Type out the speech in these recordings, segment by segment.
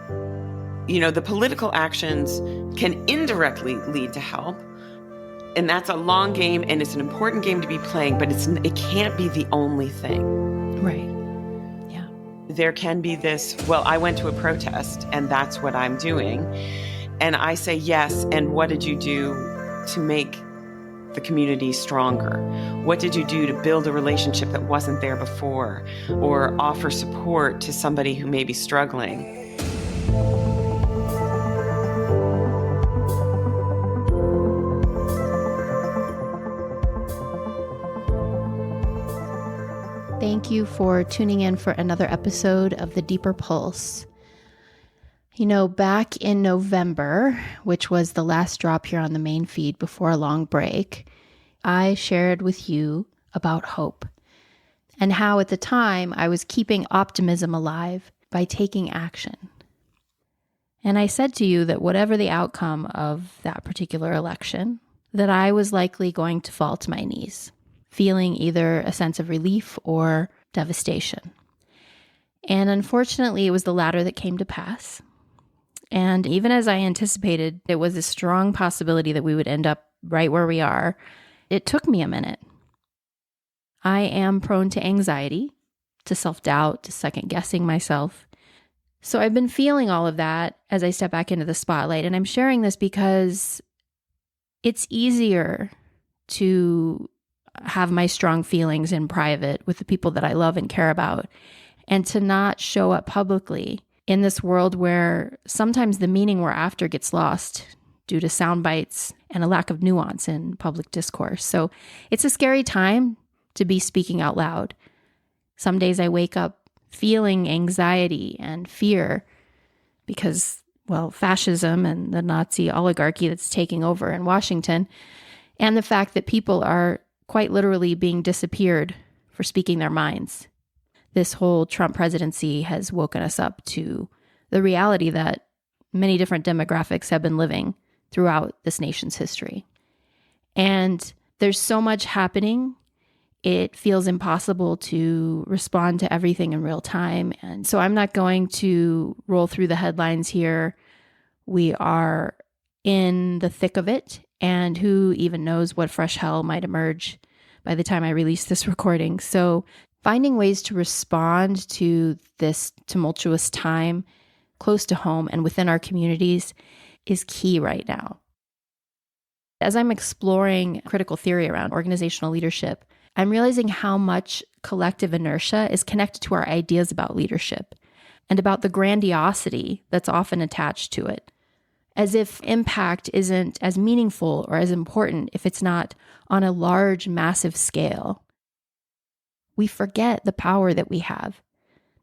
The political actions can indirectly lead to help. And that's a long game, and it's an important game to be playing, but it can't be the only thing. Right. Yeah. There can be this, well, I went to a protest, and that's what I'm doing. And I say, yes, and what did you do to make the community stronger? What did you do to build a relationship that wasn't there before, or offer support to somebody who may be struggling? Thank you for tuning in for another episode of The Deeper Pulse. Back in November, which was the last drop here on the main feed before a long break, I shared with you about hope and how at the time I was keeping optimism alive by taking action. And I said to you that whatever the outcome of that particular election, that I was likely going to fall to my knees, feeling either a sense of relief or devastation. And unfortunately, it was the latter that came to pass. And even as I anticipated, it was a strong possibility that we would end up right where we are. It took me a minute. I am prone to anxiety, to self-doubt, to second-guessing myself. So I've been feeling all of that as I step back into the spotlight. And I'm sharing this because it's easier to have my strong feelings in private with the people that I love and care about, and to not show up publicly in this world where sometimes the meaning we're after gets lost due to sound bites and a lack of nuance in public discourse. So it's a scary time to be speaking out loud. Some days I wake up feeling anxiety and fear because, fascism and the Nazi oligarchy that's taking over in Washington, and the fact that people are quite literally being disappeared for speaking their minds. This whole Trump presidency has woken us up to the reality that many different demographics have been living throughout this nation's history. And there's so much happening, it feels impossible to respond to everything in real time. And so I'm not going to roll through the headlines here. We are in the thick of it, and who even knows what fresh hell might emerge by the time I release this recording. So finding ways to respond to this tumultuous time close to home and within our communities is key right now. As I'm exploring critical theory around organizational leadership, I'm realizing how much collective inertia is connected to our ideas about leadership and about the grandiosity that's often attached to it, as if impact isn't as meaningful or as important if it's not on a large, massive scale. We forget the power that we have,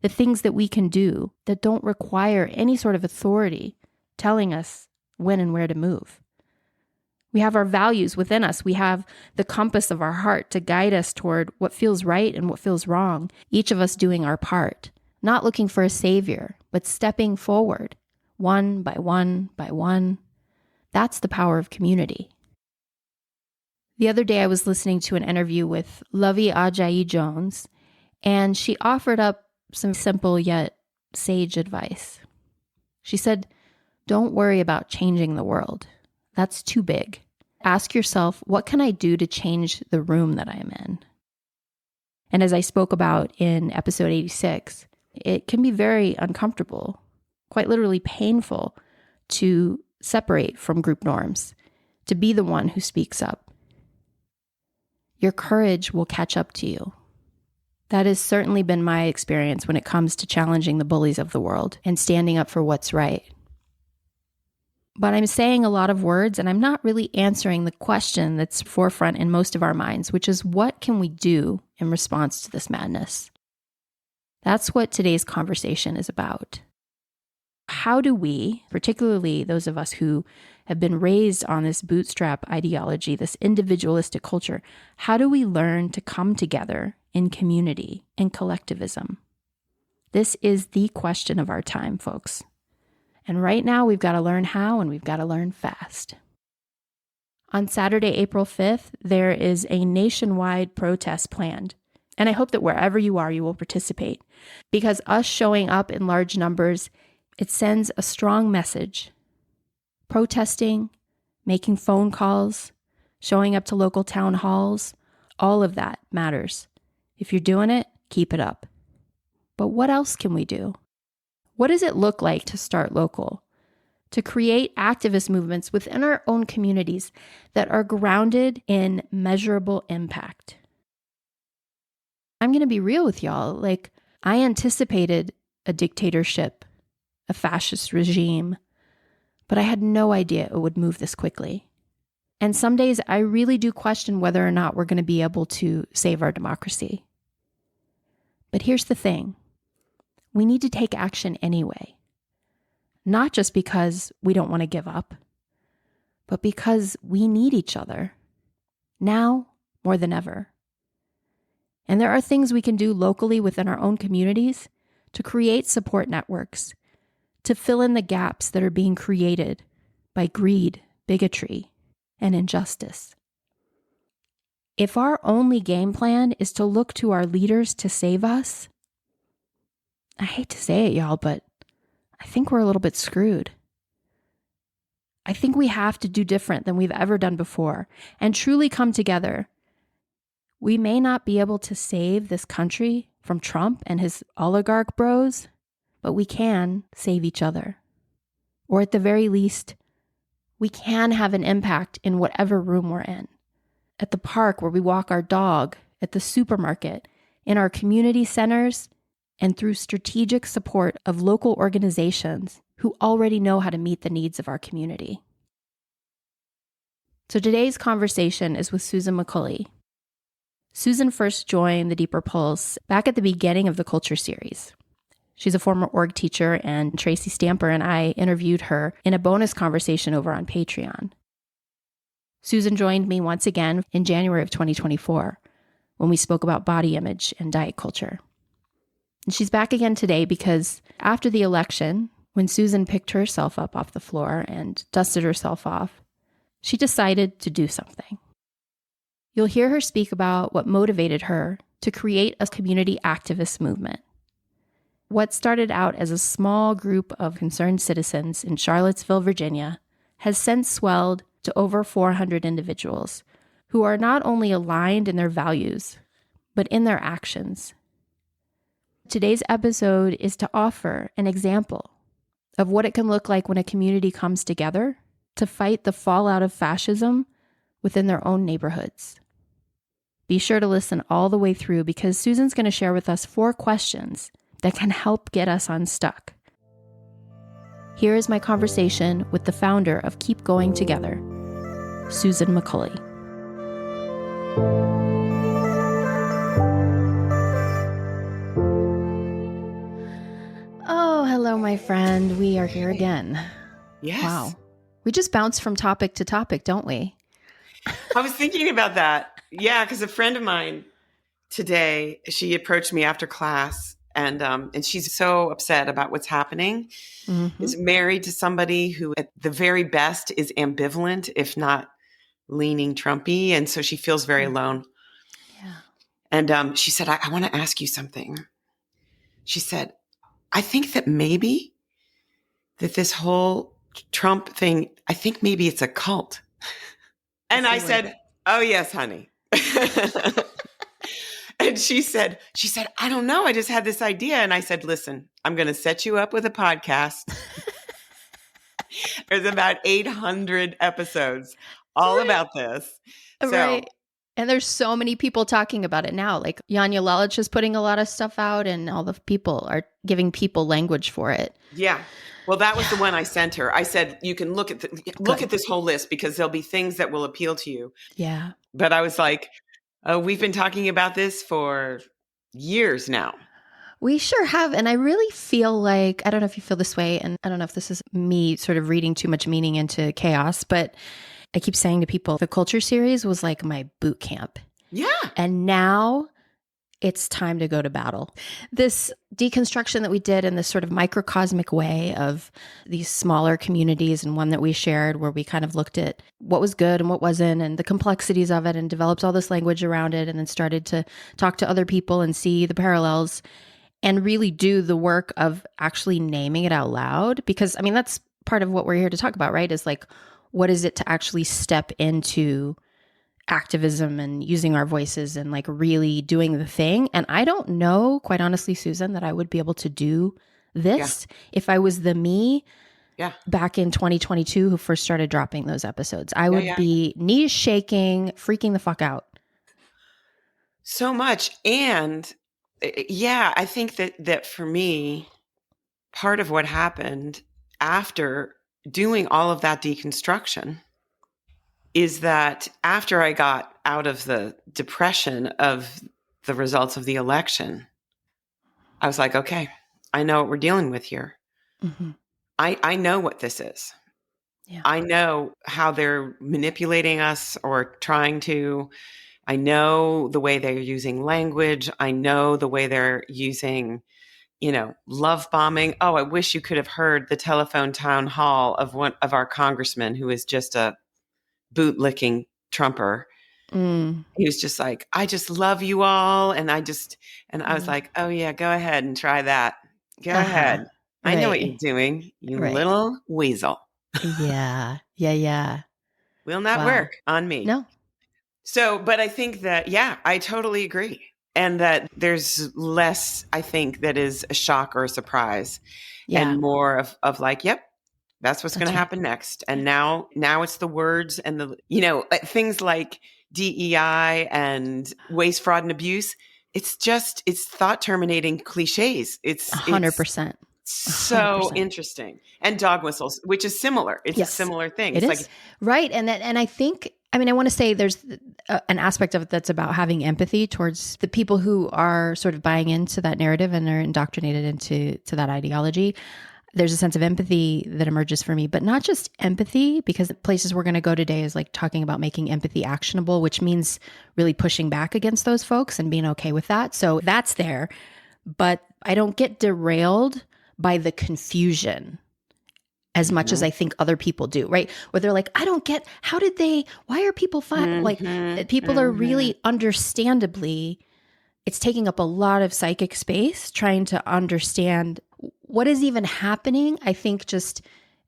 the things that we can do that don't require any sort of authority telling us when and where to move. We have our values within us. We have the compass of our heart to guide us toward what feels right and what feels wrong, each of us doing our part, not looking for a savior, but stepping forward, one by one by one. That's the power of community. The other day I was listening to an interview with Lovey Ajayi-Jones, and she offered up some simple yet sage advice. She said, "Don't worry about changing the world. That's too big. Ask yourself, what can I do to change the room that I'm in?" And as I spoke about in episode 86, it can be very uncomfortable, quite literally painful, to separate from group norms, to be the one who speaks up. Your courage will catch up to you. That has certainly been my experience when it comes to challenging the bullies of the world and standing up for what's right. But I'm saying a lot of words, and I'm not really answering the question that's forefront in most of our minds, which is, what can we do in response to this madness? That's what today's conversation is about. How do we, particularly those of us who have been raised on this bootstrap ideology, this individualistic culture, how do we learn to come together in community, in collectivism? This is the question of our time, folks. And right now, we've got to learn how, and we've got to learn fast. On Saturday, April 5th, there is a nationwide protest planned. And I hope that wherever you are, you will participate. Because us showing up in large numbers It sends a strong message. Protesting, making phone calls, showing up to local town halls, all of that matters. If you're doing it, keep it up. But what else can we do? What does it look like to start local? To create activist movements within our own communities that are grounded in measurable impact. I'm going to be real with y'all. Like, I anticipated a dictatorship, a fascist regime, but I had no idea it would move this quickly. And some days I really do question whether or not we're going to be able to save our democracy. But here's the thing. We need to take action anyway. Not just because we don't want to give up, but because we need each other. Now more than ever. And there are things we can do locally within our own communities to create support networks, to fill in the gaps that are being created by greed, bigotry, and injustice. If our only game plan is to look to our leaders to save us, I hate to say it, y'all, but I think we're a little bit screwed. I think we have to do different than we've ever done before and truly come together. We may not be able to save this country from Trump and his oligarch bros, but we can save each other. Or at the very least, we can have an impact in whatever room we're in. At the park where we walk our dog, at the supermarket, in our community centers, and through strategic support of local organizations who already know how to meet the needs of our community. So today's conversation is with Susan McCulley. Susan first joined the Deeper Pulse back at the beginning of the Culture series. She's a former org teacher, and Tracy Stamper and I interviewed her in a bonus conversation over on Patreon. Susan joined me once again in January of 2024 when we spoke about body image and diet culture. And she's back again today because after the election, when Susan picked herself up off the floor and dusted herself off, she decided to do something. You'll hear her speak about what motivated her to create a community activist movement. What started out as a small group of concerned citizens in Charlottesville, Virginia, has since swelled to over 400 individuals who are not only aligned in their values, but in their actions. Today's episode is to offer an example of what it can look like when a community comes together to fight the fallout of fascism within their own neighborhoods. Be sure to listen all the way through because Susan's going to share with us 4 questions that can help get us unstuck. Here is my conversation with the founder of Keep Going Together, Susan McCulley. Oh, hello, my friend. We are here again. Yes. Wow. We just bounce from topic to topic, don't we? I was thinking about that. Yeah, because a friend of mine today, she approached me after class, and she's so upset about what's happening. Mm-hmm. Is married to somebody who at the very best is ambivalent, if not leaning Trumpy. And so she feels very alone. Yeah. And she said, I want to ask you something. She said, I think that maybe that this whole Trump thing, I think maybe it's a cult. And I said, oh, yes, honey. And she said, I don't know. I just had this idea. And I said, listen, I'm going to set you up with a podcast. There's about 800 episodes all about this. Right. And there's so many people talking about it now. Like Yanya Lalich is putting a lot of stuff out and all the people are giving people language for it. Yeah. Well, that was the one I sent her. I said, you can look at this whole list because there'll be things that will appeal to you. Yeah. But I was like, oh, we've been talking about this for years now. We sure have. And I really feel like, I don't know if you feel this way, and I don't know if this is me sort of reading too much meaning into chaos, but I keep saying to people, the Culture series was like my boot camp. Yeah. And now it's time to go to battle. This deconstruction that we did in this sort of microcosmic way of these smaller communities, and one that we shared where we kind of looked at what was good and what wasn't and the complexities of it and developed all this language around it and then started to talk to other people and see the parallels. and really do the work of actually naming it out loud. Because I mean, that's part of what we're here to talk about, right? Is like, what is it to actually step into activism and using our voices and like really doing the thing? And I don't know, quite honestly, Susan, that I would be able to do this if I was the me back in 2022 who first started dropping those episodes. I would be knees shaking, freaking the fuck out. So much. And I think that for me, part of what happened after doing all of that deconstruction is that after I got out of the depression of the results of the election, I was like, okay, I know what we're dealing with here. Mm-hmm. I know what this is. Yeah. I know how they're manipulating us or trying to. I know the way they're using language. I know the way they're using, love bombing. Oh, I wish you could have heard the telephone town hall of one of our congressmen who is just a bootlicking Trumper. He was just like, I just love you all. And I was like, oh yeah, go ahead and try that. Go ahead. I know what you're doing, you little weasel. Yeah. Will not work on me. No. So, but I think that, I totally agree. And that there's less, I think, that is a shock or a surprise and more of like, yep, that's what's going to happen next. And now it's the words and the, things like DEI and waste, fraud, and abuse. It's thought terminating cliches. It's 100%. So 100%. Interesting. And dog whistles, which is similar. It's a similar thing. It's like, right. And I think, I want to say there's an aspect of it that's about having empathy towards the people who are sort of buying into that narrative and are indoctrinated into that ideology. There's a sense of empathy that emerges for me, but not just empathy, because the places we're going to go today is like talking about making empathy actionable, which means really pushing back against those folks and being okay with that. So that's there, but I don't get derailed by the confusion as much as I think other people do, right? Where they're like, I don't get, why are people fighting? Like people are really understandably, it's taking up a lot of psychic space trying to understand what is even happening. I think just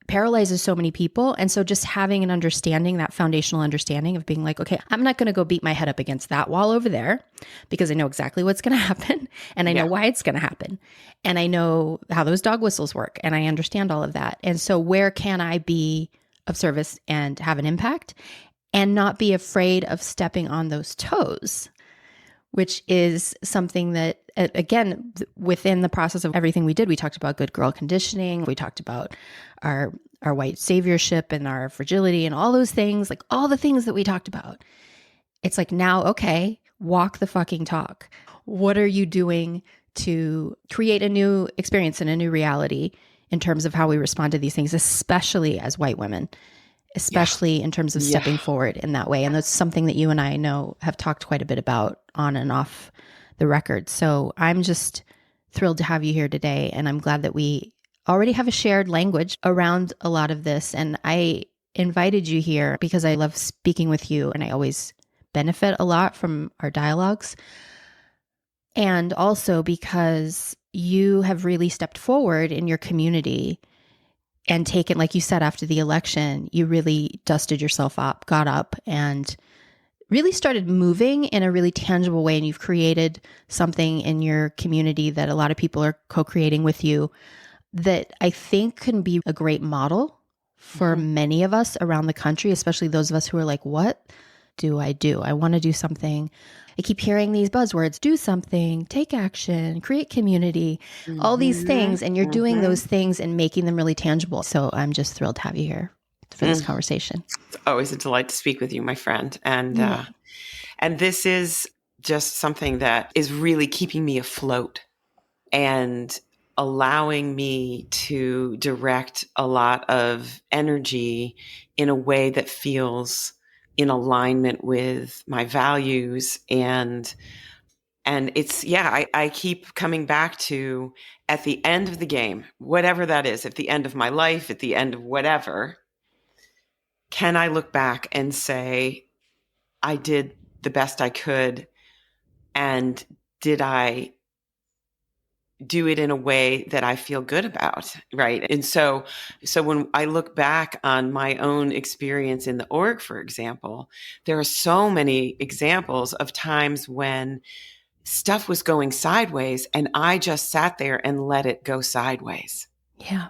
paralyzes so many people. And so just having an understanding, that foundational understanding of being like, okay, I'm not going to go beat my head up against that wall over there because I know exactly what's going to happen and I know why it's going to happen. And I know how those dog whistles work and I understand all of that. And so where can I be of service and have an impact and not be afraid of stepping on those toes, which is something that, again, within the process of everything we did, we talked about good girl conditioning. We talked about our white saviorship and our fragility and all those things, like all the things that we talked about. It's like, now, okay, walk the fucking talk. What are you doing to create a new experience and a new reality in terms of how we respond to these things, especially as white women, especially in terms of stepping forward in that way? And that's something that you and I know have talked quite a bit about on and off the record. So I'm just thrilled to have you here today. And I'm glad that we already have a shared language around a lot of this. And I invited you here because I love speaking with you and I always benefit a lot from our dialogues. And also because you have really stepped forward in your community and taken, like you said, after the election, you really dusted yourself up, got up and really started moving in a really tangible way. And you've created something in your community that a lot of people are co-creating with you that I think can be a great model for many of us around the country, especially those of us who are like, what do? I want to do something. I keep hearing these buzzwords, do something, take action, create community, all these things. And you're doing those things and making them really tangible. So I'm just thrilled to have you here for this conversation. It's always a delight to speak with you, my friend. And this is just something that is really keeping me afloat and allowing me to direct a lot of energy in a way that feels in alignment with my values. And it's, I keep coming back to, at the end of the game, whatever that is, at the end of my life, at the end of whatever, can I look back and say, I did the best I could? And did I do it in a way that I feel good about, right? And so when I look back on my own experience in the org, for example, there are so many examples of times when stuff was going sideways and I just sat there and let it go sideways. Yeah.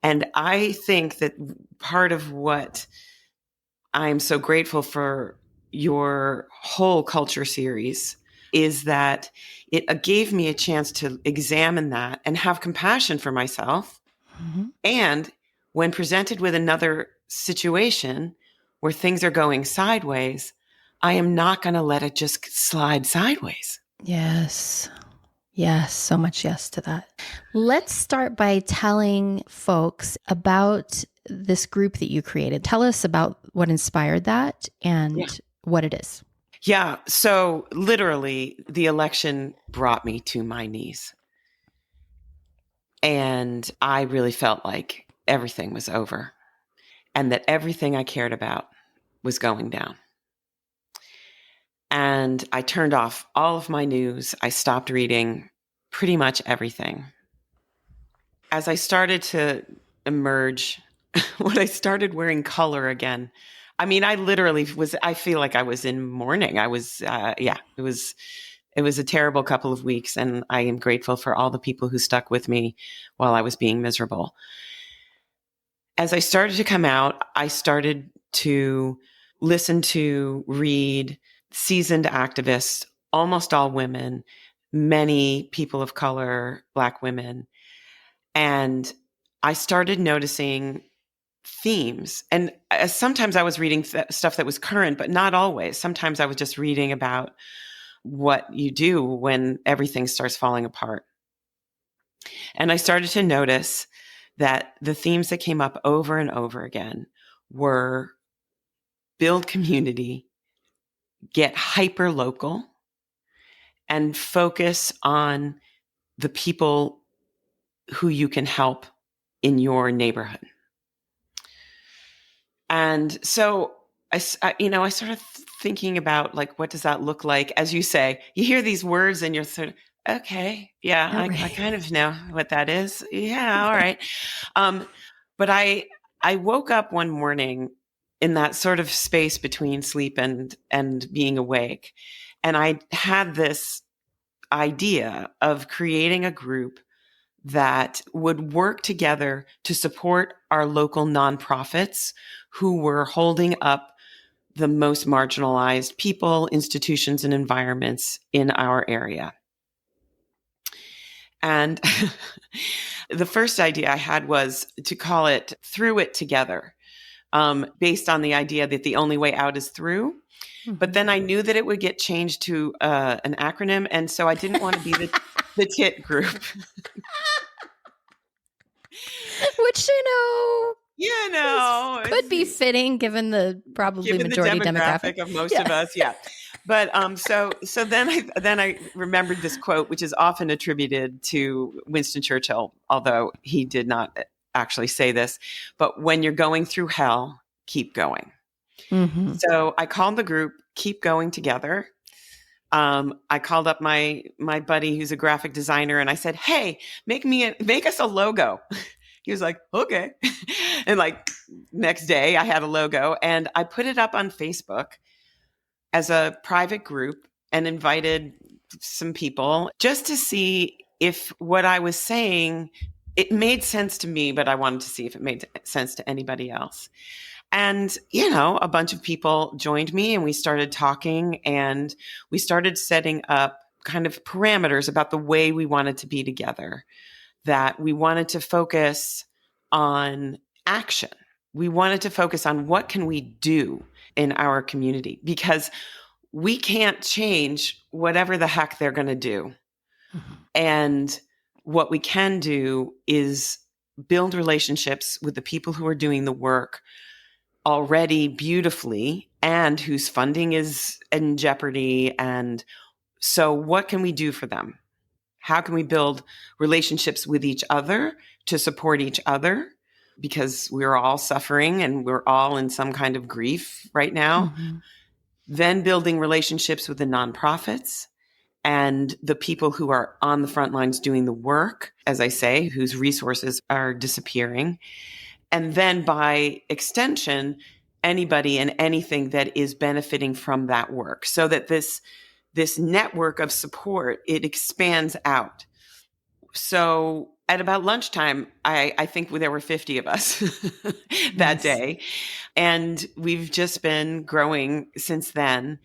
And I think that part of what I'm so grateful for your whole culture series is that it gave me a chance to examine that and have compassion for myself. Mm-hmm. And when presented with another situation where things are going sideways, I am not going to let it just slide sideways. Yes. Yes. So much yes to that. Let's start by telling folks about this group that you created. Tell us about what inspired that and what it is. Yeah. So literally, the election brought me to my knees. And I really felt like everything was over and that everything I cared about was going down. And I turned off all of my news. I stopped reading pretty much everything. As I started to emerge, when I started wearing color again, I mean, I literally I feel like I was in mourning. It was a terrible couple of weeks, and I am grateful for all the people who stuck with me while I was being miserable. As I started to come out, I started to listen to, read seasoned activists, almost all women, many people of color, Black women. And I started noticing themes. And sometimes I was reading stuff that was current, but not always. Sometimes I was just reading about what you do when everything starts falling apart. And I started to notice that the themes that came up over and over again were build community, get hyper local, and focus on the people who you can help in your neighborhood. And so I started thinking about, like, what does that look like? As you say, you hear these words and you're sort of, okay, yeah, I kind of know what that is. Yeah, all right. But I woke up one morning in that sort of space between sleep and being awake. And I had this idea of creating a group that would work together to support our local nonprofits who were holding up the most marginalized people, institutions, and environments in our area. And the first idea I had was to call it Through It Together, based on the idea that the only way out is through. Mm-hmm. But then I knew that it would get changed to an acronym. And so I didn't want to be the TIT group. Which, could be fitting given the majority demographic of most of us. Yeah. But so then I remembered this quote, which is often attributed to Winston Churchill, although he did not actually say this. But when you're going through hell, keep going. Mm-hmm. So I called the group Keep Going Together. I called up my buddy who's a graphic designer, and I said, "Hey, make us a logo." He was like, "Okay." And like next day I had a logo, and I put it up on Facebook as a private group and invited some people just to see if what I was saying, it made sense to me, but I wanted to see if it made sense to anybody else. And, a bunch of people joined me, and we started talking, and we started setting up kind of parameters about the way we wanted to be together, that we wanted to focus on action. We wanted to focus on what can we do in our community, because we can't change whatever the heck they're going to do. Mm-hmm. And what we can do is build relationships with the people who are doing the work already beautifully and whose funding is in jeopardy. And so what can we do for them? How can we build relationships with each other to support each other? Because we're all suffering and we're all in some kind of grief right now. Mm-hmm. Then building relationships with the nonprofits, and the people who are on the front lines doing the work, as I say, whose resources are disappearing. And then by extension, anybody and anything that is benefiting from that work, so that this network of support, it expands out. So at about lunchtime, I think there were 50 of us that day. And we've just been growing since then.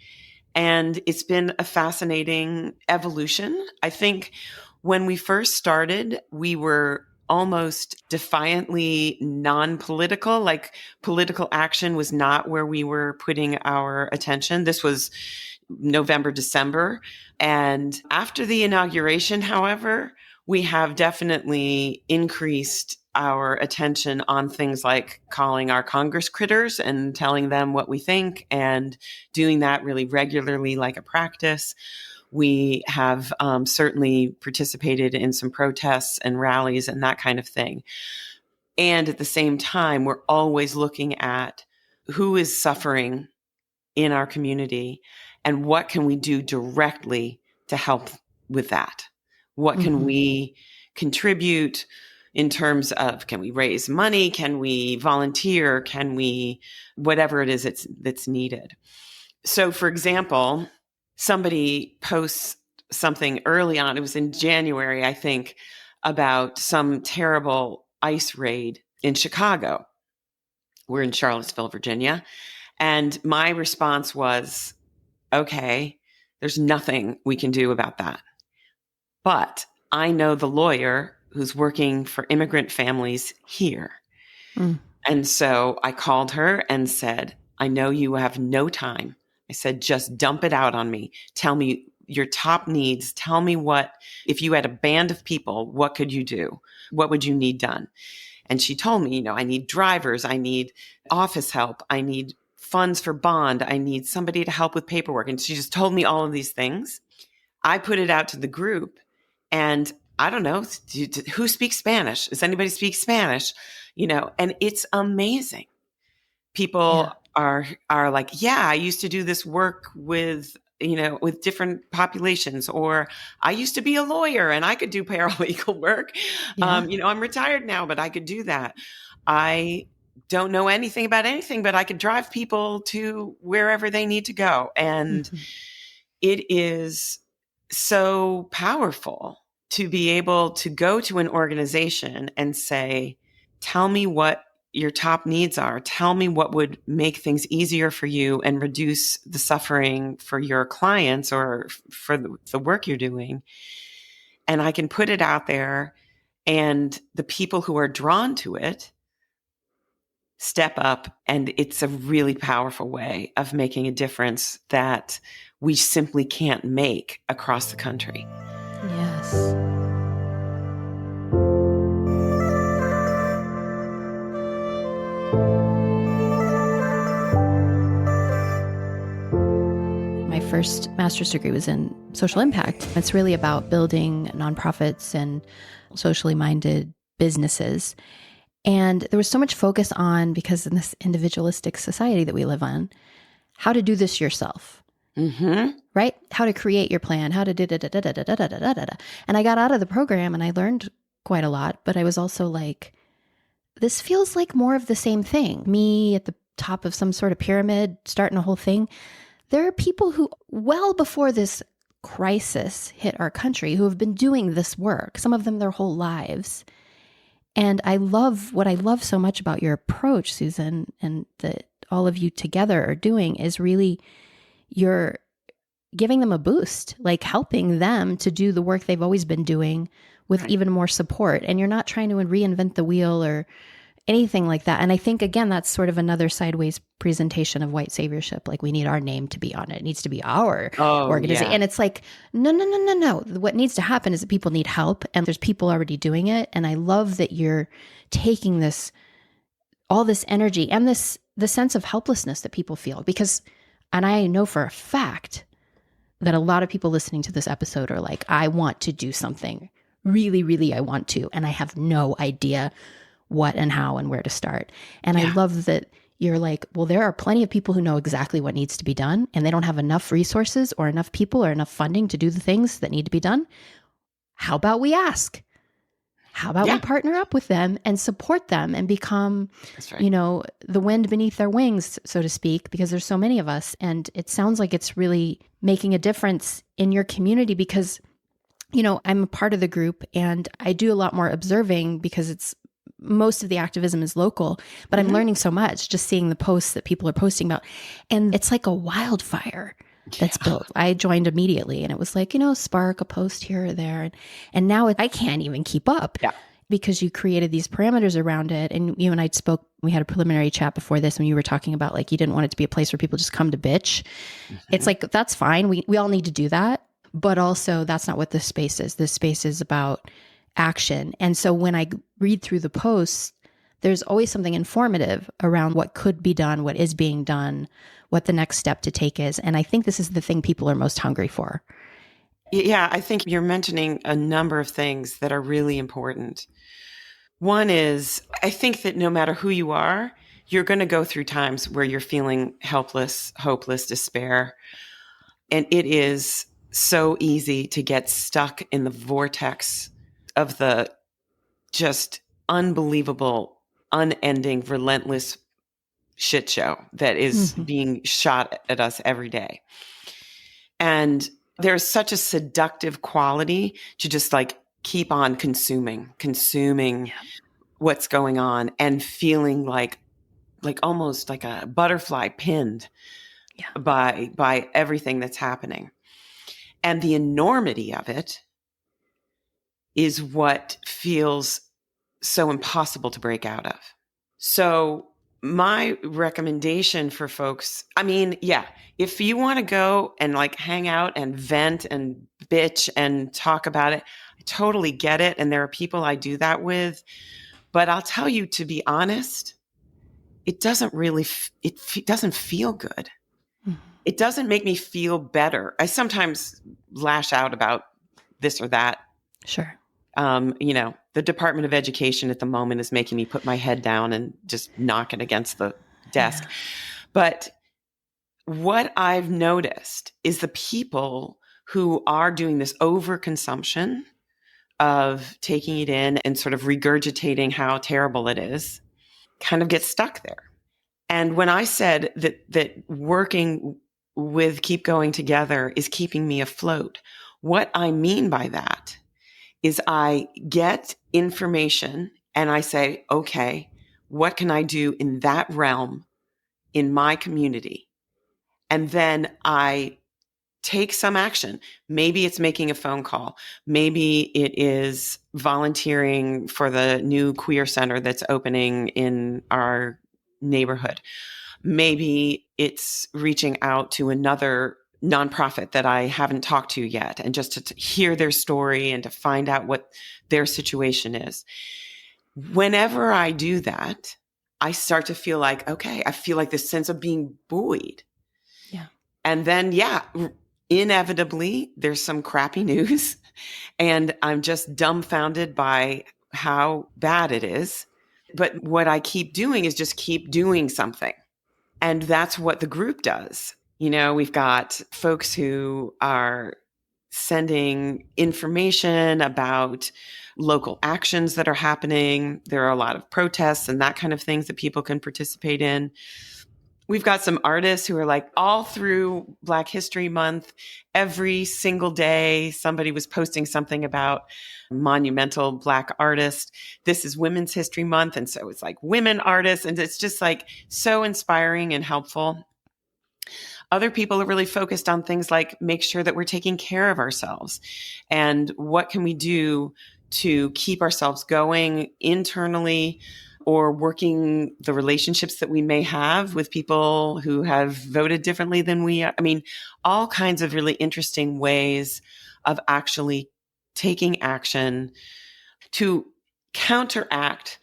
And it's been a fascinating evolution. I think when we first started, we were almost defiantly non-political, like political action was not where we were putting our attention. This was November, December. And after the inauguration, however, we have definitely increased our attention on things like calling our Congress critters and telling them what we think, and doing that really regularly like a practice. We have certainly participated in some protests and rallies and that kind of thing. And at the same time, we're always looking at who is suffering in our community and what can we do directly to help with that? What can we contribute in terms of, can we raise money? Can we volunteer? Can we, whatever it is that's needed. So for example, somebody posts something early on, it was in January, I think, about some terrible ICE raid in Chicago. We're in Charlottesville, Virginia. And my response was, okay, there's nothing we can do about that. But I know the lawyer who's working for immigrant families here. And so I called her and said, I know you have no time. I said, just dump it out on me. Tell me your top needs. Tell me if you had a band of people, what could you do? What would you need done? And she told me, I need drivers. I need office help. I need funds for bond. I need somebody to help with paperwork. And she just told me all of these things. I put it out to the group, and I don't know, who speaks Spanish? Does anybody speak Spanish? And it's amazing. People are like, yeah, I used to do this work with different populations, or I used to be a lawyer and I could do paralegal work. Yeah. I'm retired now, but I could do that. I don't know anything about anything, but I could drive people to wherever they need to go. And it is so powerful to be able to go to an organization and say, tell me what your top needs are. Tell me what would make things easier for you and reduce the suffering for your clients or for the work you're doing. And I can put it out there, and the people who are drawn to it step up. And it's a really powerful way of making a difference that we simply can't make across the country. Yes. My first master's degree was in social impact. It's really about building nonprofits and socially minded businesses. And there was so much focus on, because in this individualistic society that we live on, how to do this yourself. Right? How to create your plan, how to da-da-da-da-da-da-da-da-da-da. And I got out of the program and I learned quite a lot, but I was also like, this feels like more of the same thing. Me at the top of some sort of pyramid, starting a whole thing. There are people who, well before this crisis hit our country, who have been doing this work, some of them their whole lives. And what I love so much about your approach, Susan, and that all of you together are doing, is really you're giving them a boost, like helping them to do the work they've always been doing with even more support. And you're not trying to reinvent the wheel or anything like that. And I think, again, that's sort of another sideways presentation of white saviorship. Like, we need our name to be on it. It needs to be our organization. Yeah. And it's like, no. What needs to happen is that people need help, and there's people already doing it. And I love that you're taking all this energy and the sense of helplessness that people feel, and I know for a fact that a lot of people listening to this episode are like, I want to do something. Really, really, I want to. And I have no idea what and how and where to start. And I love that you're like, well, there are plenty of people who know exactly what needs to be done, and they don't have enough resources or enough people or enough funding to do the things that need to be done. How about we ask? How about we partner up with them and support them and become, the wind beneath their wings, so to speak, because there's so many of us. And it sounds like it's really making a difference in your community because, I'm a part of the group and I do a lot more observing because most of the activism is local, but I'm learning so much just seeing the posts that people are posting about. And it's like a wildfire that's built. I joined immediately and it was like, spark a post here or there. And now I can't even keep up because you created these parameters around it. And you and I spoke, we had a preliminary chat before this when you were talking about like, you didn't want it to be a place where people just come to bitch. It's like, that's fine. We all need to do that. But also that's not what this space is. This space is about action. And so when I read through the posts, there's always something informative around what could be done, what is being done, what the next step to take is. And I think this is the thing people are most hungry for. Yeah, I think you're mentioning a number of things that are really important. One is, I think that no matter who you are, you're going to go through times where you're feeling helpless, hopeless, despair. And it is so easy to get stuck in the vortex of the just unbelievable, unending, relentless shit show that is being shot at us every day. And there's such a seductive quality to just like keep on consuming what's going on and feeling like almost like a butterfly pinned by everything that's happening. And the enormity of it is what feels so impossible to break out of. So my recommendation for folks, if you want to go and like hang out and vent and bitch and talk about it, I totally get it. And there are people I do that with, but I'll tell you, to be honest, it doesn't really, it doesn't feel good. It doesn't make me feel better. I sometimes lash out about this or that. Sure. The Department of Education at the moment is making me put my head down and just knock it against the desk. Yeah. But what I've noticed is the people who are doing this overconsumption of taking it in and sort of regurgitating how terrible it is kind of get stuck there. And when I said that working with Keep Going Together is keeping me afloat, what I mean by that is I get information and I say, okay, what can I do in that realm in my community? And then I take some action. Maybe it's making a phone call. Maybe it is volunteering for the new queer center that's opening in our neighborhood. Maybe it's reaching out to another nonprofit that I haven't talked to yet and just to hear their story and to find out what their situation is. Whenever I do that, I start to feel like, okay, I feel like this sense of being buoyed. Yeah. And then, inevitably there's some crappy news and I'm just dumbfounded by how bad it is. But what I keep doing is just keep doing something. And that's what the group does. We've got folks who are sending information about local actions that are happening. There are a lot of protests and that kind of things that people can participate in. We've got some artists who are like all through Black History Month, every single day, somebody was posting something about monumental Black artists. This is Women's History Month. And so it's like women artists. And it's just like so inspiring and helpful. Other people are really focused on things like make sure that we're taking care of ourselves and what can we do to keep ourselves going internally or working the relationships that we may have with people who have voted differently than we are. I mean, all kinds of really interesting ways of actually taking action to counteract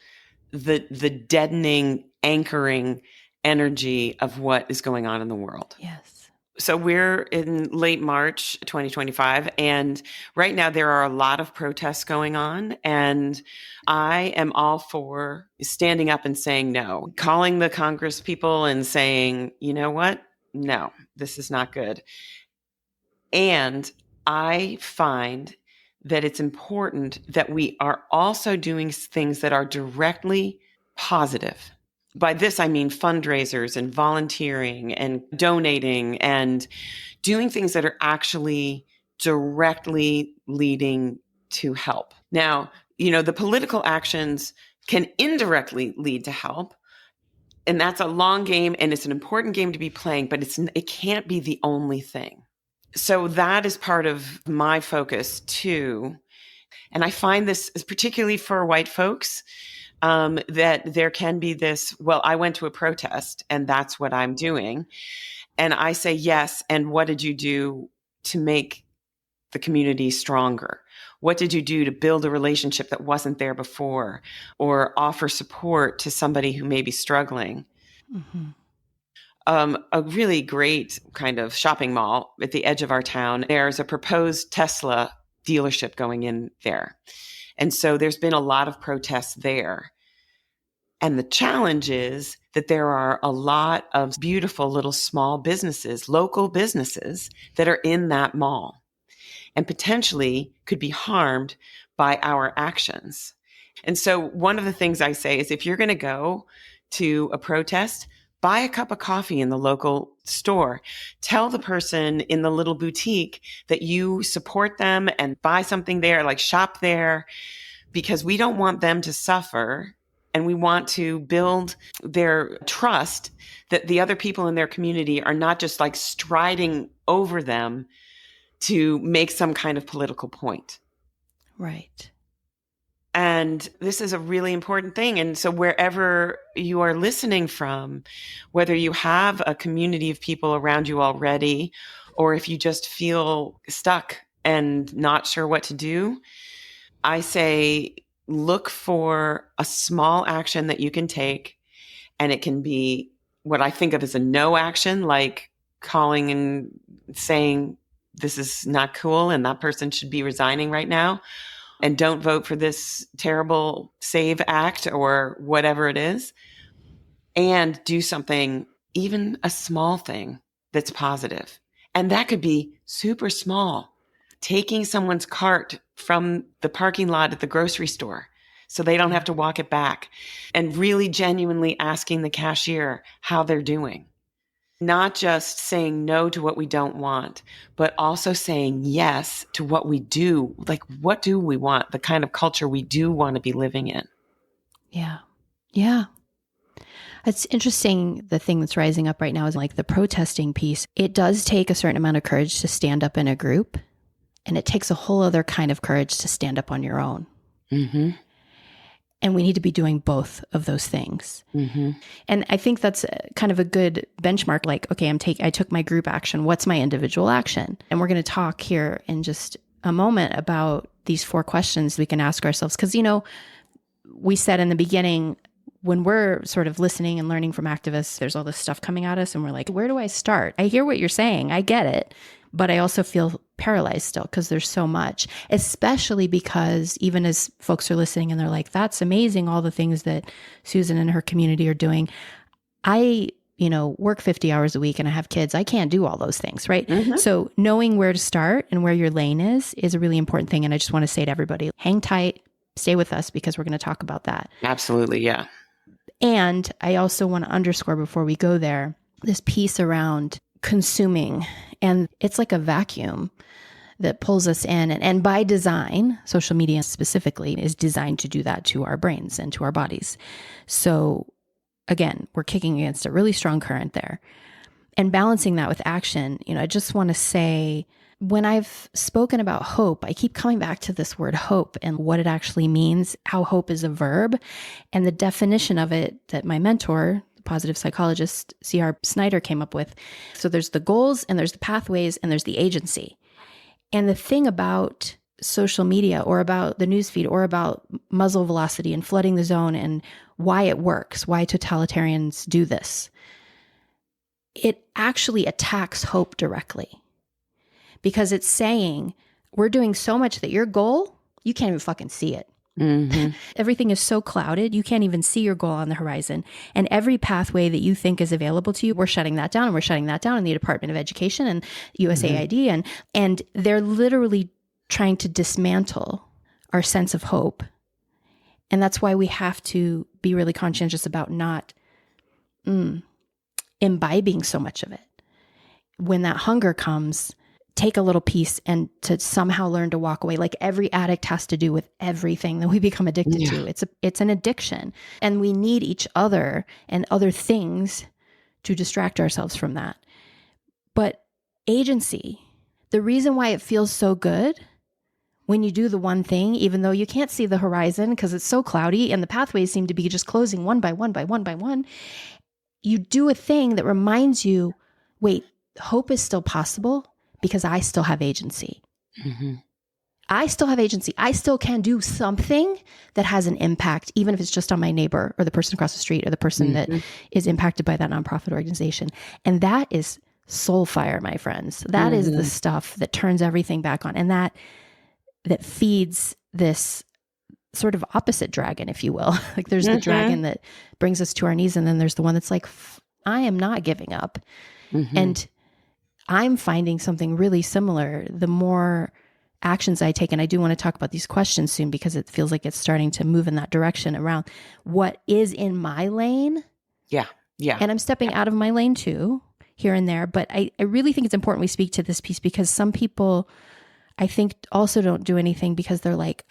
the deadening, anchoring energy of what is going on in the world. Yes. So we're in late March 2025, and right now there are a lot of protests going on, and I am all for standing up and saying no, calling the Congress people and saying, you know what? No, this is not good. And I find that it's important that we are also doing things that are directly positive. By this, I mean fundraisers and volunteering and donating and doing things that are actually directly leading to help. Now, the political actions can indirectly lead to help. And that's a long game, and it's an important game to be playing, but it can't be the only thing. So that is part of my focus too. And I find this is particularly for white folks, that there can be this, well, I went to a protest and that's what I'm doing. And I say, yes. And what did you do to make the community stronger? What did you do to build a relationship that wasn't there before, or offer support to somebody who may be struggling? Mm-hmm. A really great kind of shopping mall at the edge of our town, there's a proposed Tesla dealership going in there. And so there's been a lot of protests there. And the challenge is that there are a lot of beautiful little small businesses, local businesses that are in that mall and potentially could be harmed by our actions. And so one of the things I say is, if you're going to go to a protest, buy a cup of coffee in the local store. Tell the person in the little boutique that you support them and buy something there, like shop there, because we don't want them to suffer. And we want to build their trust that the other people in their community are not just like striding over them to make some kind of political point. Right. And this is a really important thing. And so wherever you are listening from, whether you have a community of people around you already, or if you just feel stuck and not sure what to do, I say, look for a small action that you can take. And it can be what I think of as a no action, like calling and saying, this is not cool and that person should be resigning right now. And don't vote for this terrible SAVE Act or whatever it is. And do something, even a small thing that's positive. And that could be super small. Taking someone's cart from the parking lot at the grocery store so they don't have to walk it back. And really genuinely asking the cashier how they're doing. Not just saying no to what we don't want, but also saying yes to what we do. Like, what do we want? The kind of culture we do want to be living in. Yeah. Yeah. It's interesting. The thing that's rising up right now is like the protesting piece. It does take a certain amount of courage to stand up in a group. And it takes a whole other kind of courage to stand up on your own. Mm-hmm. And we need to be doing both of those things. Mm-hmm. And I think that's kind of a good benchmark. Like, okay, I took my group action. What's my individual action? And we're going to talk here in just a moment about these 4 questions we can ask ourselves. Because, we said in the beginning, when we're sort of listening and learning from activists, there's all this stuff coming at us and we're like, where do I start? I hear what you're saying. I get it. But I also feel paralyzed still because there's so much, especially because even as folks are listening and they're like, that's amazing, all the things that Susan and her community are doing. I, work 50 hours a week and I have kids. I can't do all those things, right? Mm-hmm. So knowing where to start and where your lane is a really important thing. And I just want to say to everybody, hang tight, stay with us because we're going to talk about that. Absolutely, yeah. And I also want to underscore before we go there, this piece around consuming. And it's like a vacuum that pulls us in. And by design, social media specifically is designed to do that to our brains and to our bodies. So again, we're kicking against a really strong current there. And balancing that with action, I just want to say, when I've spoken about hope, I keep coming back to this word hope and what it actually means, how hope is a verb, and the definition of it that my mentor, positive psychologist C.R. Snyder, came up with. So there's the goals and there's the pathways and there's the agency. And the thing about social media or about the newsfeed or about muzzle velocity and flooding the zone and why it works, why totalitarians do this, it actually attacks hope directly, because it's saying we're doing so much that your goal, you can't even fucking see it. Mm-hmm. Everything is so clouded, you can't even see your goal on the horizon. And every pathway that you think is available to you, we're shutting that down, and we're shutting that down in the Department of Education and USAID. And they're literally trying to dismantle our sense of hope. And that's why we have to be really conscientious about not imbibing so much of it. When that hunger comes, take a little piece and to somehow learn to walk away. Like every addict has to do with everything that we become addicted to. It's an addiction, and we need each other and other things to distract ourselves from that. But agency, the reason why it feels so good when you do the one thing, even though you can't see the horizon because it's so cloudy and the pathways seem to be just closing one by one by one by one, you do a thing that reminds you, wait, hope is still possible because I still have agency. Mm-hmm. I still have agency. I still can do something that has an impact, even if it's just on my neighbor or the person across the street or the person that is impacted by that nonprofit organization. And that is soul fire, my friends. That is the stuff that turns everything back on. And that feeds this sort of opposite dragon, if you will. Like there's the dragon that brings us to our knees, and then there's the one that's like, I am not giving up. And I'm finding something really similar. The more actions I take, and I do want to talk about these questions soon because it feels like it's starting to move in that direction around what is in my lane. Yeah. And I'm stepping out of my lane too, here and there. But I really think it's important we speak to this piece, because some people, I think, also don't do anything because they're like,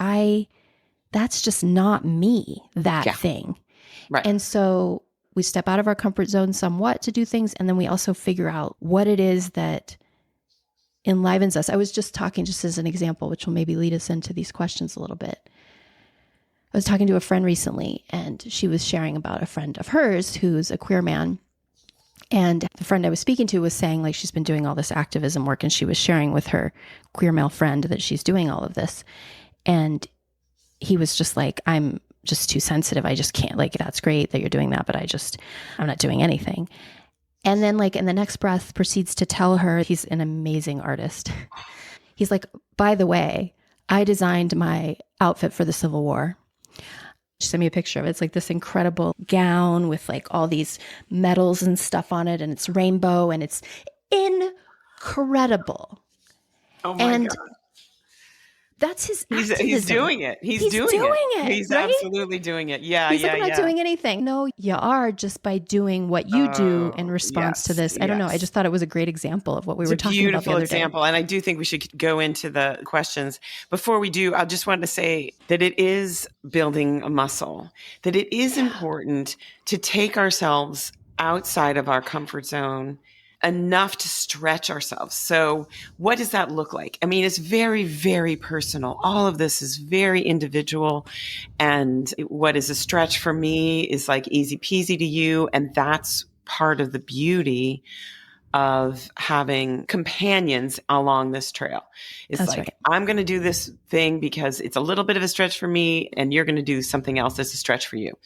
that's just not me, that thing. Right. And so we step out of our comfort zone somewhat to do things. And then we also figure out what it is that enlivens us. I was just talking, just as an example, which will maybe lead us into these questions a little bit. I was talking to a friend recently, and she was sharing about a friend of hers who's a queer man. And the friend I was speaking to was saying, like, she's been doing all this activism work, and she was sharing with her queer male friend that she's doing all of this. And he was just like, I'm just too sensitive. I just can't, like, that's great that you're doing that, but I'm not doing anything. And then, like, in the next breath proceeds to tell her, he's an amazing artist. He's like, by the way, I designed my outfit for the Civil War. She sent me a picture of it. It's like this incredible gown with like all these medals and stuff on it, and it's rainbow, and it's incredible. Oh my God. That's his activism. He's doing it. He's doing it. He's right? absolutely doing it. Yeah, He's like, I'm not doing anything. No, you are, just by doing what you do in response to this. I don't know. I just thought it was a great example of what we were talking about the other day. Beautiful example. And I do think we should go into the questions. Before we do, I just wanted to say that it is building a muscle, that it is important to take ourselves outside of our comfort zone enough to stretch ourselves. So what does that look like? I mean, it's very, very personal. All of this is very individual. And what is a stretch for me is like easy peasy to you. And that's part of the beauty of having companions along this trail. It's that's like, right. I'm going to do this thing because it's a little bit of a stretch for me, and you're going to do something else that's a stretch for you.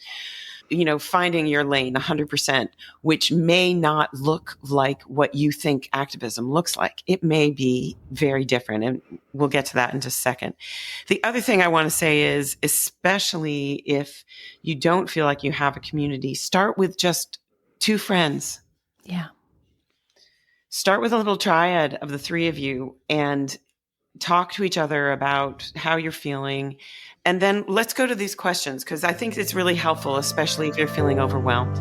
You know, finding your lane 100%, which may not look like what you think activism looks like. It may be very different, and we'll get to that in just a second. The other thing I want to say is, especially if you don't feel like you have a community, start with just 2 friends. Yeah. Start with a little triad of the 3 of you and talk to each other about how you're feeling. And then let's go to these questions, because I think it's really helpful, especially if you're feeling overwhelmed.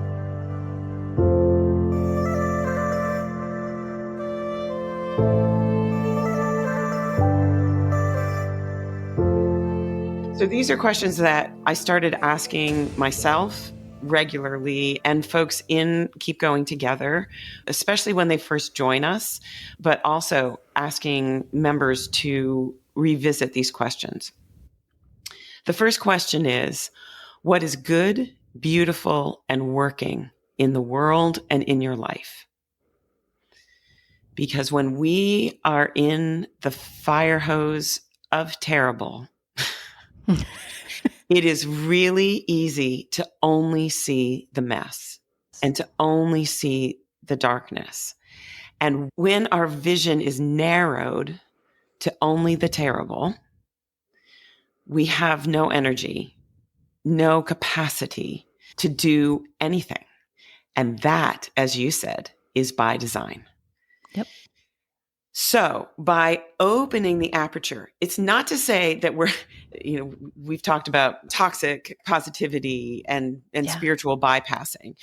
So these are questions that I started asking myself regularly, and folks in Keep Going Together, especially when they first join us, but also asking members to revisit these questions. The first question is, what is good, beautiful, and working in the world and in your life? Because when we are in the fire hose of terrible, it is really easy to only see the mess and to only see the darkness. And when our vision is narrowed to only the terrible, we have no energy, no capacity to do anything. And that, as you said, is by design. Yep. So by opening the aperture, it's not to say that we've talked about toxic positivity and spiritual bypassing.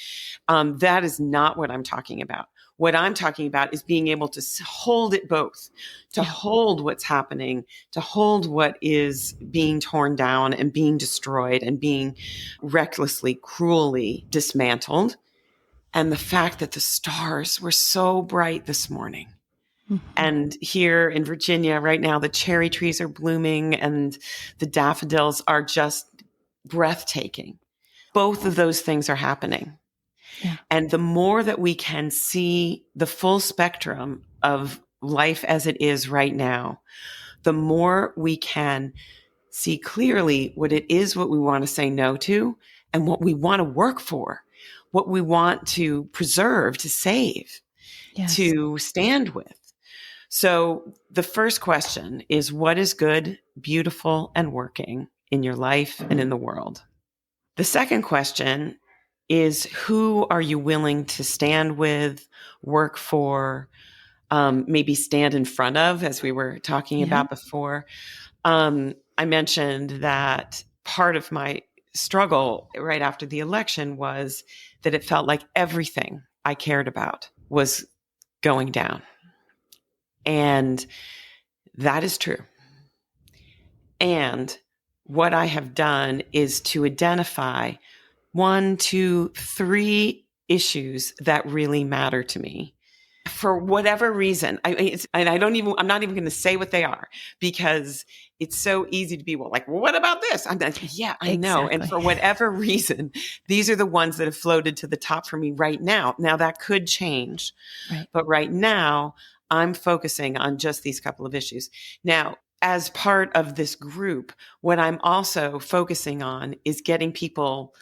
That is not what I'm talking about. What I'm talking about is being able to hold it both, to hold what's happening, to hold what is being torn down and being destroyed and being recklessly, cruelly dismantled. And the fact that the stars were so bright this morning. Mm-hmm. And here in Virginia right now, the cherry trees are blooming and the daffodils are just breathtaking. Both of those things are happening. Yeah. And the more that we can see the full spectrum of life as it is right now, the more we can see clearly what it is, what we want to say no to, and what we want to work for, what we want to preserve, to save, to stand with. So the first question is, what is good, beautiful, and working in your life and in the world? The second question is, who are you willing to stand with, work for, maybe stand in front of, as we were talking about before? I mentioned that part of my struggle right after the election was that it felt like everything I cared about was going down. And that is true. And what I have done is to identify 1, 2, 3 issues that really matter to me. For whatever reason, I'm not even going to say what they are, because it's so easy to be, what about this? I know. And for whatever reason, these are the ones that have floated to the top for me right now. Now that could change, but right now I'm focusing on just these couple of issues. Now, as part of this group, what I'm also focusing on is getting people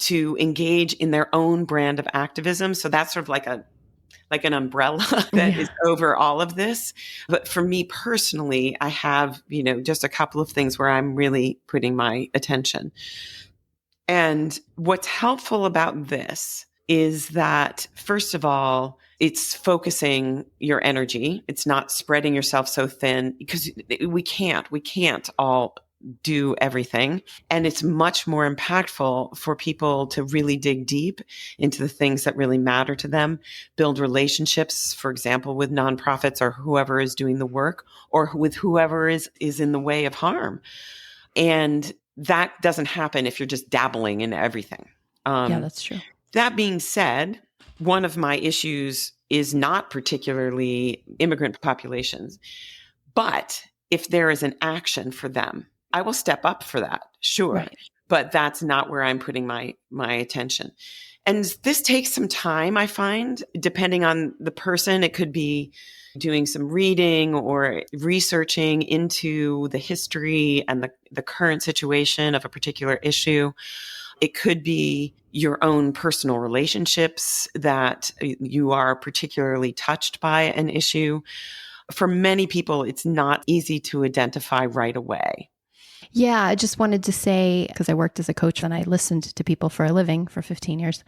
to engage in their own brand of activism. So that's sort of like an umbrella that is over all of this. But for me personally, I have, just a couple of things where I'm really putting my attention. And what's helpful about this is that, first of all, it's focusing your energy. It's not spreading yourself so thin, because we can't all do everything. And it's much more impactful for people to really dig deep into the things that really matter to them, build relationships, for example, with nonprofits or whoever is doing the work, or with whoever is in the way of harm. And that doesn't happen if you're just dabbling in everything. That's true. That being said, one of my issues is not particularly immigrant populations, but if there is an action for them, I will step up for that, sure. Right. But that's not where I'm putting my attention. And this takes some time, I find, depending on the person. It could be doing some reading or researching into the history and the current situation of a particular issue. It could be your own personal relationships that you are particularly touched by an issue. For many people, it's not easy to identify right away. Yeah, I just wanted to say, because I worked as a coach and I listened to people for a living for 15 years.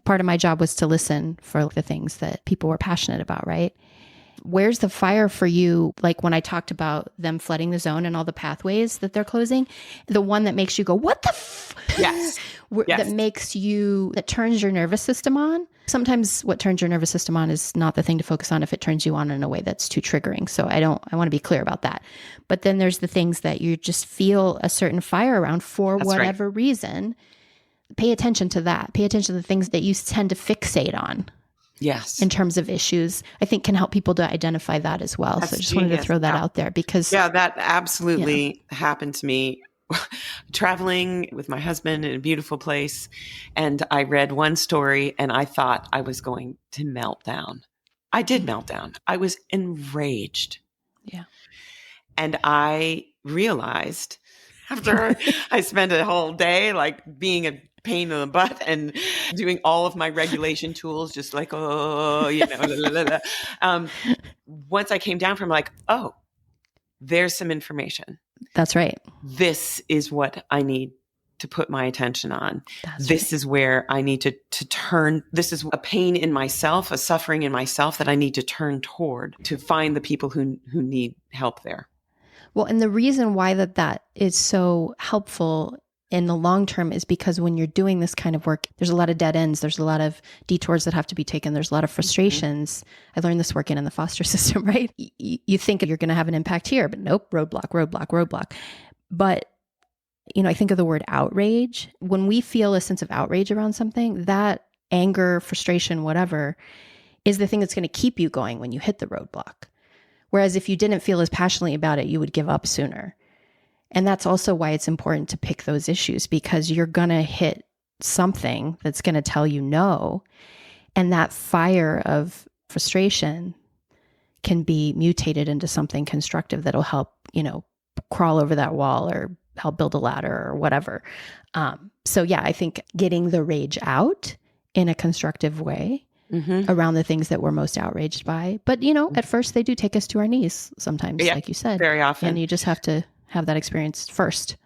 Part of my job was to listen for the things that people were passionate about, right? Where's the fire for you? Like when I talked about them flooding the zone and all the pathways that they're closing, the one that makes you go, what the Yes. That turns your nervous system on. Sometimes what turns your nervous system on is not the thing to focus on if it turns you on in a way that's too triggering. So I want to be clear about that. But then there's the things that you just feel a certain fire around for whatever reason. Pay attention to that. Pay attention to the things that you tend to fixate on. Yes. In terms of issues, I think can help people to identify that as well. So I just wanted to throw that out there because. Yeah, that absolutely happened to me. Traveling with my husband in a beautiful place. And I read one story and I thought I was going to melt down. I did melt down. I was enraged. Yeah. And I realized after I spent a whole day like being a pain in the butt and doing all of my regulation tools, just like, oh, la, la, la, la. Once I came down from like, oh, there's some information. That's right. This is what I need to put my attention on. This is where I need to turn. This is a pain in myself, a suffering in myself that I need to turn toward to find the people who need help there. Well, and the reason why that is so helpful in the long term is because when you're doing this kind of work, there's a lot of dead ends. There's a lot of detours that have to be taken. There's a lot of frustrations. I learned this working in the foster system, right? You think you're going to have an impact here, but nope, roadblock. But, I think of the word outrage. When we feel a sense of outrage around something, that anger, frustration, whatever, is the thing that's going to keep you going when you hit the roadblock. Whereas if you didn't feel as passionately about it, you would give up sooner. And that's also why it's important to pick those issues, because you're going to hit something that's going to tell you no. And that fire of frustration can be mutated into something constructive that'll help, crawl over that wall or help build a ladder or whatever. So yeah, I think getting the rage out in a constructive way around the things that we're most outraged by. But, at first they do take us to our knees sometimes, like you said. Very often. And you just have to have that experience first.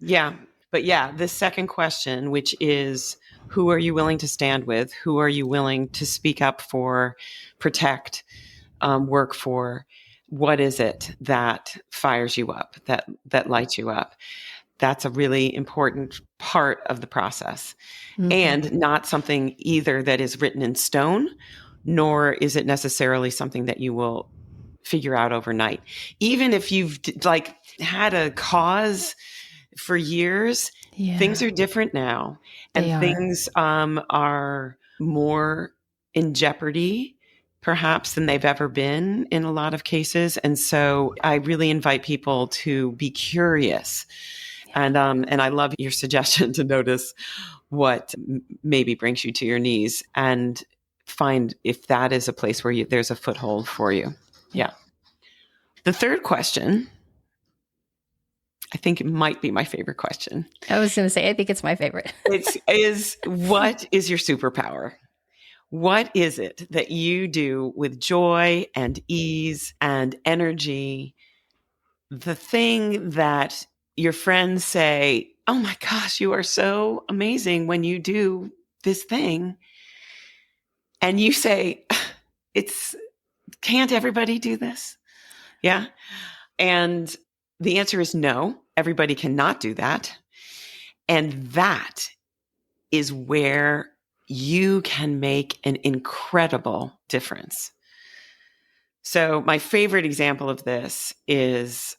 Yeah. But yeah, the second question, which is, who are you willing to stand with? Who are you willing to speak up for, protect, work for? What is it that fires you up, that lights you up? That's a really important part of the process. And not something either that is written in stone, nor is it necessarily something that you will figure out overnight. Even if you've had a cause for years, things are different now. And things are more in jeopardy perhaps than they've ever been in a lot of cases. And so I really invite people to be curious. And I love your suggestion to notice what maybe brings you to your knees and find if that is a place where there's a foothold for you. Yeah. The third question, I think it might be my favorite question. I was going to say, I think it's my favorite. is what is your superpower? What is it that you do with joy and ease and energy? The thing that your friends say, oh my gosh, you are so amazing when you do this thing. And you say, can't everybody do this? Yeah. And the answer is no, everybody cannot do that. And that is where you can make an incredible difference. So my favorite example of this is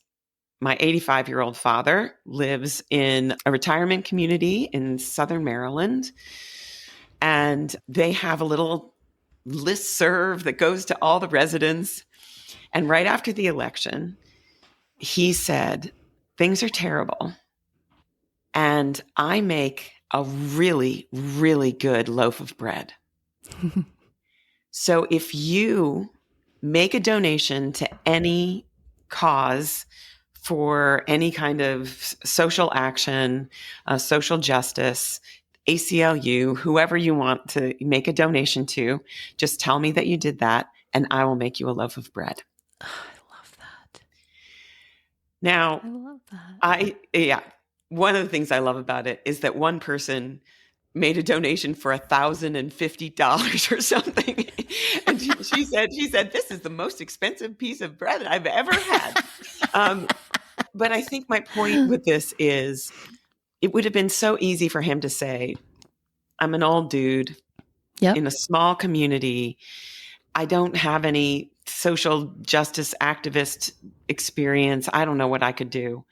my 85-year-old father lives in a retirement community in Southern Maryland. And they have a little listserv that goes to all the residents. And right after the election, he said, things are terrible. And I make a really, really good loaf of bread. So if you make a donation to any cause for any kind of social action, social justice, ACLU, whoever you want to make a donation to, just tell me that you did that and I will make you a loaf of bread. Oh, I love that. Now, I love that. One of the things I love about it is that one person made a donation for $1,050 or something. And she said, this is the most expensive piece of bread I've ever had. But I think my point with this is it would have been so easy for him to say, I'm an old dude in a small community. I don't have any social justice activist experience. I don't know what I could do.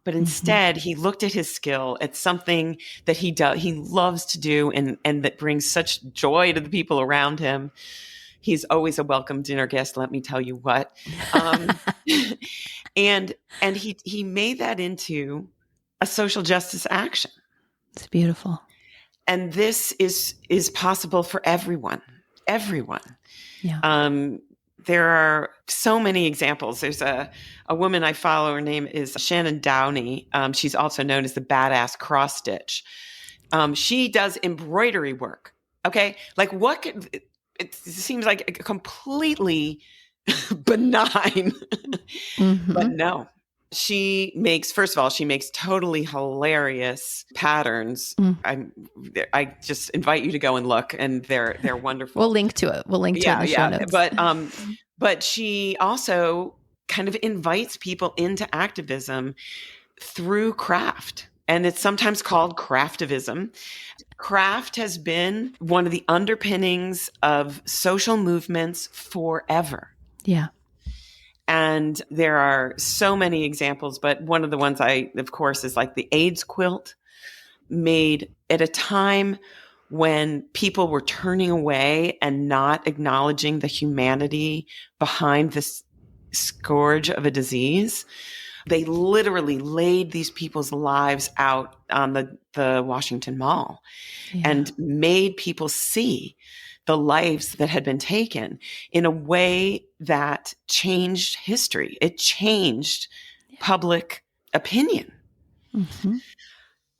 But instead, he looked at his skill at something that he loves to do and that brings such joy to the people around him. He's always a welcome dinner guest, let me tell you what. And he made that into a social justice action. It's beautiful. And this is possible for everyone. Yeah. There are so many examples. There's a woman I follow. Her name is Shannon Downey. She's also known as the Badass Cross Stitch. She does embroidery work. Okay. Like it seems like completely benign, but no. First of all, she makes totally hilarious patterns. I just invite you to go and look, and they're wonderful. We'll link to it. We'll link to it in the show notes. But she also kind of invites people into activism through craft. And it's sometimes called craftivism. Craft has been one of the underpinnings of social movements forever. Yeah. And there are so many examples, but one of the ones of course, is like the AIDS quilt, made at a time when people were turning away and not acknowledging the humanity behind this scourge of a disease. They literally laid these people's lives out on the Washington Mall and made people see the lives that had been taken in a way that changed history. It changed public opinion. Mm-hmm.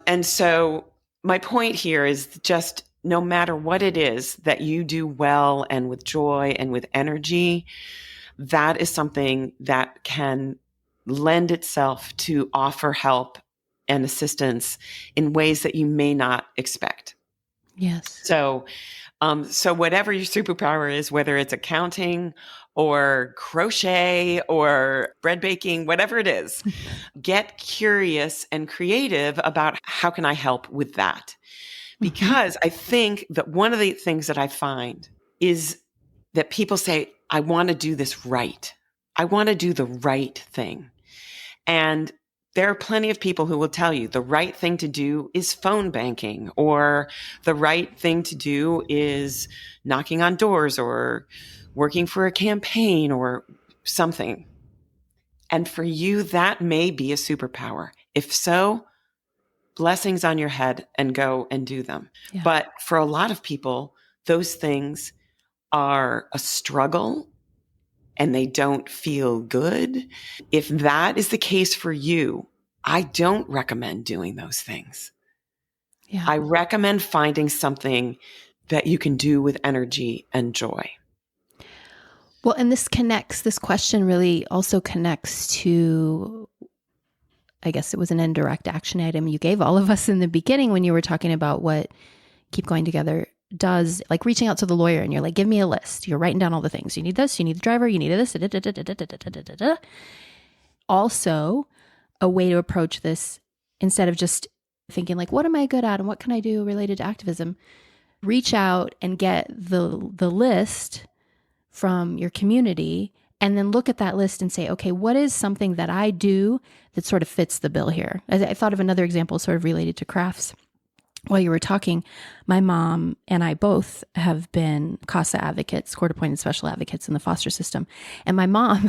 And so my point here is just no matter what it is that you do well and with joy and with energy, that is something that can lend itself to offer help and assistance in ways that you may not expect. Yes. So whatever your superpower is, whether it's accounting or crochet or bread baking, whatever it is, get curious and creative about how can I help with that? Because I think that one of the things that I find is that people say, I want to do this right. I want to do the right thing. And there are plenty of people who will tell you the right thing to do is phone banking, or the right thing to do is knocking on doors or working for a campaign or something. And for you, that may be a superpower. If so, blessings on your head and go and do them. Yeah. But for a lot of people, those things are a struggle and they don't feel good. If that is the case for you, I don't recommend doing those things. Yeah. I recommend finding something that you can do with energy and joy. Well, and this question really also connects to, I guess it was an indirect action item you gave all of us in the beginning when you were talking about what Keep Going Together does, like reaching out to the lawyer and you're like, give me a list. You're writing down all the things. You need this, you need the driver, you need this. Also, a way to approach this, instead of just thinking like, what am I good at and what can I do related to activism? Reach out and get the list from your community and then look at that list and say, okay, what is something that I do that sort of fits the bill here? I thought of another example sort of related to crafts. While you were talking, my mom and I both have been CASA advocates, court-appointed special advocates in the foster system. And my mom,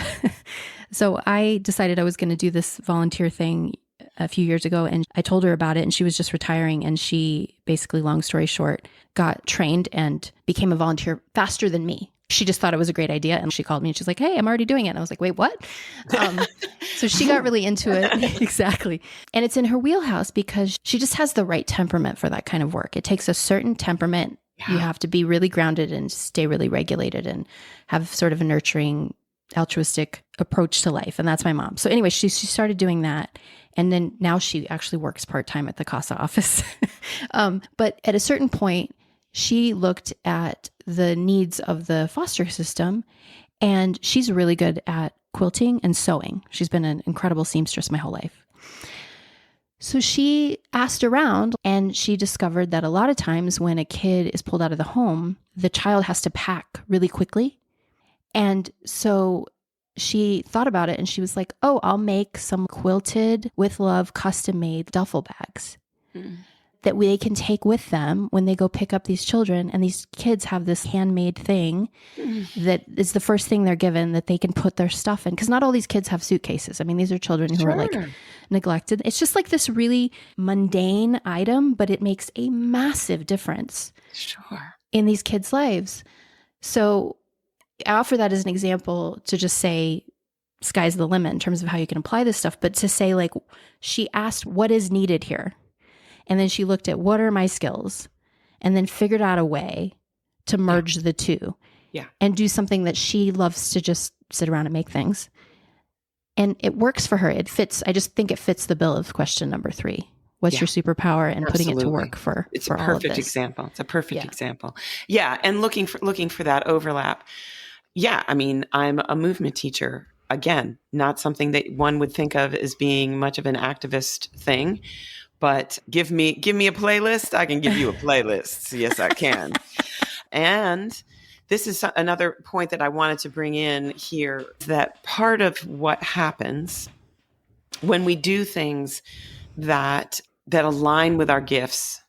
so I decided I was going to do this volunteer thing a few years ago, and I told her about it, and she was just retiring, and she basically, long story short, got trained and became a volunteer faster than me. She just thought it was a great idea, and she called me and she's like, hey, I'm already doing it. And I was like, wait, what? So she got really into it. Exactly. And it's in her wheelhouse because she just has the right temperament for that kind of work. It takes a certain temperament. Yeah. You have to be really grounded and stay really regulated and have sort of a nurturing, altruistic approach to life. And that's my mom. So anyway, she started doing that. And then now she actually works part-time at the CASA office. But at a certain point, she looked at the needs of the foster system, and she's really good at quilting and sewing. She's been an incredible seamstress my whole life. So she asked around, and she discovered that a lot of times when a kid is pulled out of the home, the child has to pack really quickly. And so she thought about it, and she was like, oh, I'll make some quilted, with love, custom-made duffel bags. Mm. That they can take with them when they go pick up these children. And these kids have this handmade thing that is the first thing they're given that they can put their stuff in. Because not all these kids have suitcases. I mean, these are children who are like neglected. It's just like this really mundane item, but it makes a massive difference in these kids' lives. So I offer that as an example to just say, sky's the limit in terms of how you can apply this stuff. But to say, like, she asked what is needed here. And then she looked at what are my skills and then figured out a way to merge the two and do something that she loves to just sit around and make things. And it works for her. It fits. I just think it fits the bill of question number 3. What's your superpower, and putting it to work for it's for a all of perfect this. example. It's a perfect example. Yeah. And looking for that overlap. Yeah. I mean, I'm a movement teacher. Again, not something that one would think of as being much of an activist thing, but give me a playlist. I can give you a playlist. Yes, I can. And this is another point that I wanted to bring in here, that part of what happens when we do things that align with our gifts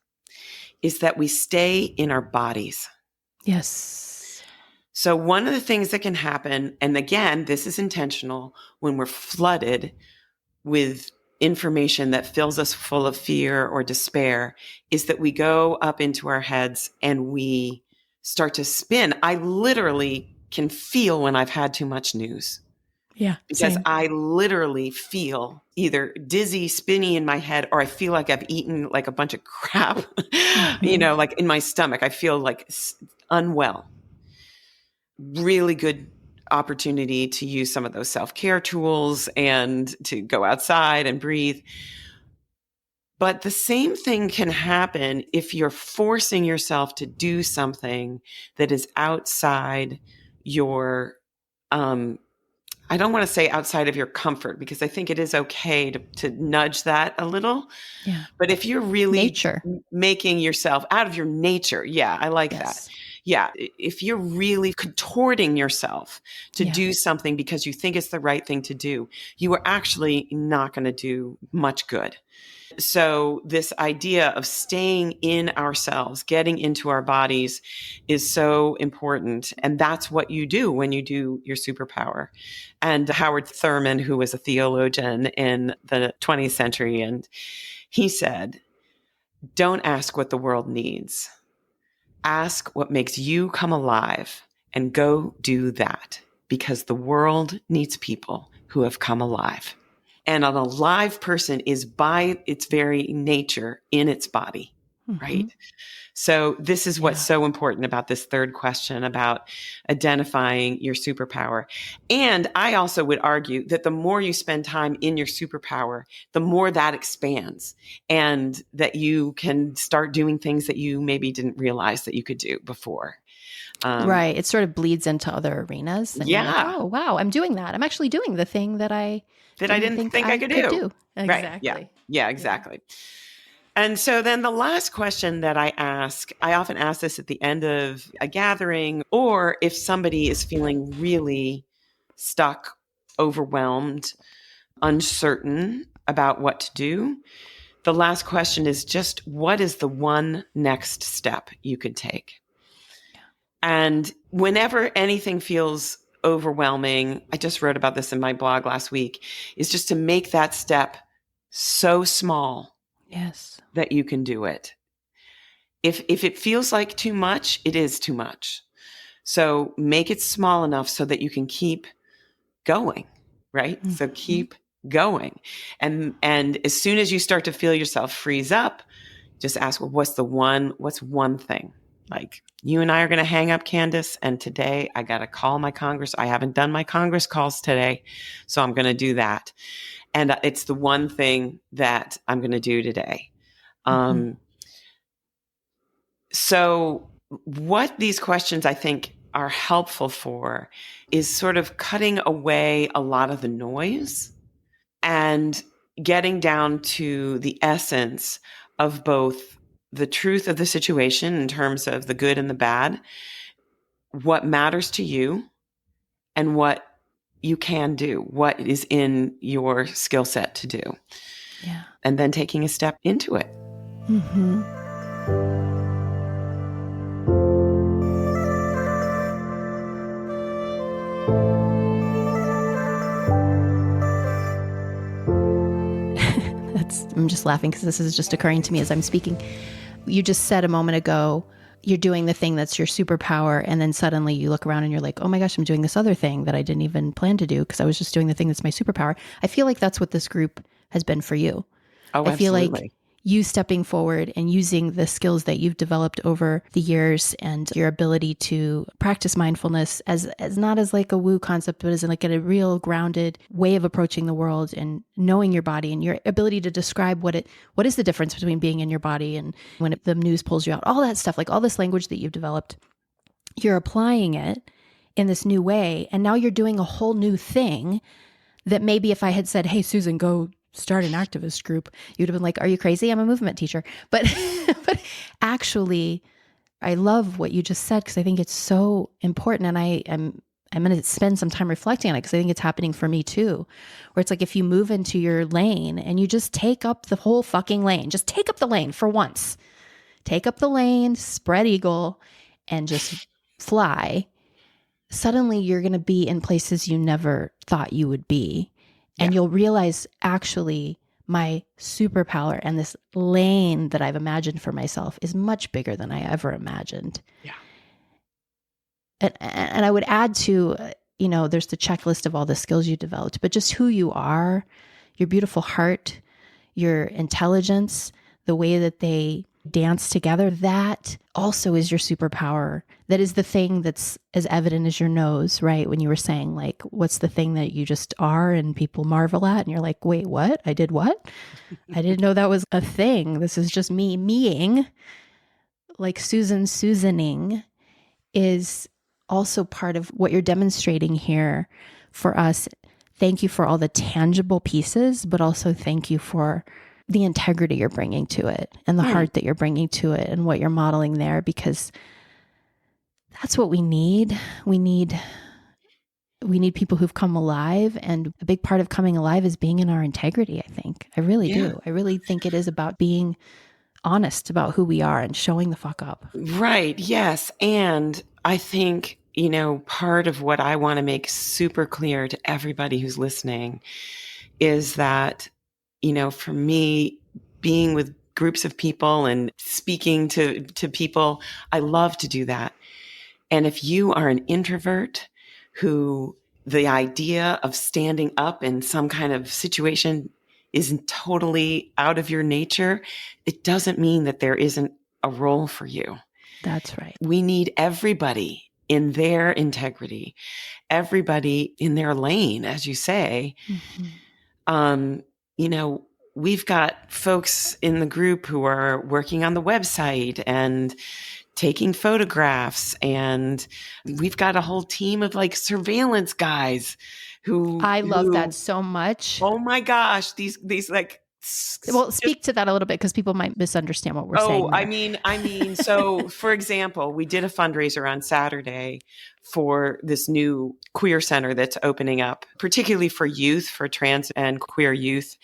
is that we stay in our bodies. Yes. So one of the things that can happen, and again, this is intentional, when we're flooded with information that fills us full of fear or despair, is that we go up into our heads and we start to spin. I literally can feel when I've had too much news. Yeah. Because same. I literally feel either dizzy, spinny in my head, or I feel like I've eaten like a bunch of crap, like in my stomach. I feel like unwell. Really good opportunity to use some of those self-care tools and to go outside and breathe. But the same thing can happen if you're forcing yourself to do something that is outside your, I don't want to say outside of your comfort, because I think it is okay to nudge that a little. Yeah. But if you're really making yourself out of your nature, I like that. Yeah. If you're really contorting yourself to do something because you think it's the right thing to do, you are actually not going to do much good. So this idea of staying in ourselves, getting into our bodies is so important. And that's what you do when you do your superpower. And Howard Thurman, who was a theologian in the 20th century, and he said, don't ask what the world needs. Ask what makes you come alive, and go do that, because the world needs people who have come alive. And an alive person is by its very nature in its body, right? So this is what's so important about this third question about identifying your superpower. And I also would argue that the more you spend time in your superpower, the more that expands, and that you can start doing things that you maybe didn't realize that you could do before. Right. It sort of bleeds into other arenas. And you're like, oh, wow, I'm doing that. I'm actually doing the thing that I didn't think I could do. Exactly. Right. Yeah, exactly. Yeah. And so then the last question that I often ask this at the end of a gathering, or if somebody is feeling really stuck, overwhelmed, uncertain about what to do. The last question is just, what is the one next step you could take? And whenever anything feels overwhelming, I just wrote about this in my blog last week, is just to make that step so small that you can do it. If it feels like too much, it is too much. So make it small enough so that you can keep going, right? Mm-hmm. So keep going. And as soon as you start to feel yourself freeze up, just ask, well, what's one thing? Like, you and I are going to hang up, Candace, and today I got to call my Congress. I haven't done my Congress calls today, so I'm going to do that. And it's the one thing that I'm going to do today. So what these questions I think are helpful for is sort of cutting away a lot of the noise and getting down to the essence of both the truth of the situation in terms of the good and the bad, what matters to you, and what you can do, what is in your skill set to do. Yeah. And then taking a step into it. Mm-hmm. I'm just laughing because this is just occurring to me as I'm speaking. You just said a moment ago, you're doing the thing that's your superpower, and then suddenly you look around and you're like, oh my gosh, I'm doing this other thing that I didn't even plan to do because I was just doing the thing that's my superpower. I feel like that's what this group has been for you. Oh, I feel absolutely. like you stepping forward and using the skills that you've developed over the years and your ability to practice mindfulness as not as like a woo concept, but as like a real grounded way of approaching the world and knowing your body and your ability to describe what is the difference between being in your body and when the news pulls you out, all that stuff, like all this language that you've developed, you're applying it in this new way. And now you're doing a whole new thing that maybe if I had said, hey, Susan, go start an activist group, you'd have been like, are you crazy? I'm a movement teacher. But actually, I love what you just said because I think it's so important. And I'm going to spend some time reflecting on it because I think it's happening for me too, where it's like if you move into your lane and you just take up the whole fucking lane, just take up the lane for once, take up the lane, spread eagle, and just fly. Suddenly you're going to be in places you never thought you would be. And you'll realize actually my superpower and this lane that I've imagined for myself is much bigger than I ever imagined. Yeah. And I would add to, there's the checklist of all the skills you developed, but just who you are, your beautiful heart, your intelligence, the way that they dance together, that also is your superpower. That is the thing that's as evident as your nose, right? When you were saying like, what's the thing that you just are and people marvel at? And you're like, wait, what? I did what? I didn't know that was a thing. This is just me meing. Like Susaning is also part of what you're demonstrating here for us. Thank you for all the tangible pieces, but also thank you for the integrity you're bringing to it and the heart that you're bringing to it and what you're modeling there, because that's what we need. We need people who've come alive, and a big part of coming alive is being in our integrity. I think I really do. I really think it is about being honest about who we are and showing the fuck up. Right. Yes. And I think, part of what I want to make super clear to everybody who's listening is that, for me, being with groups of people and speaking to people, I love to do that. And if you are an introvert who the idea of standing up in some kind of situation isn't totally out of your nature, it doesn't mean that there isn't a role for you. That's right. We need everybody in their integrity, everybody in their lane, as you say. Mm-hmm. We've got folks in the group who are working on the website and taking photographs, and we've got a whole team of like surveillance guys who I love that so much. Oh my gosh, these like. Well, speak to that a little bit because people might misunderstand what we're saying. Oh, I mean, so for example, we did a fundraiser on Saturday for this new queer center that's opening up, particularly for youth, for trans and queer youth.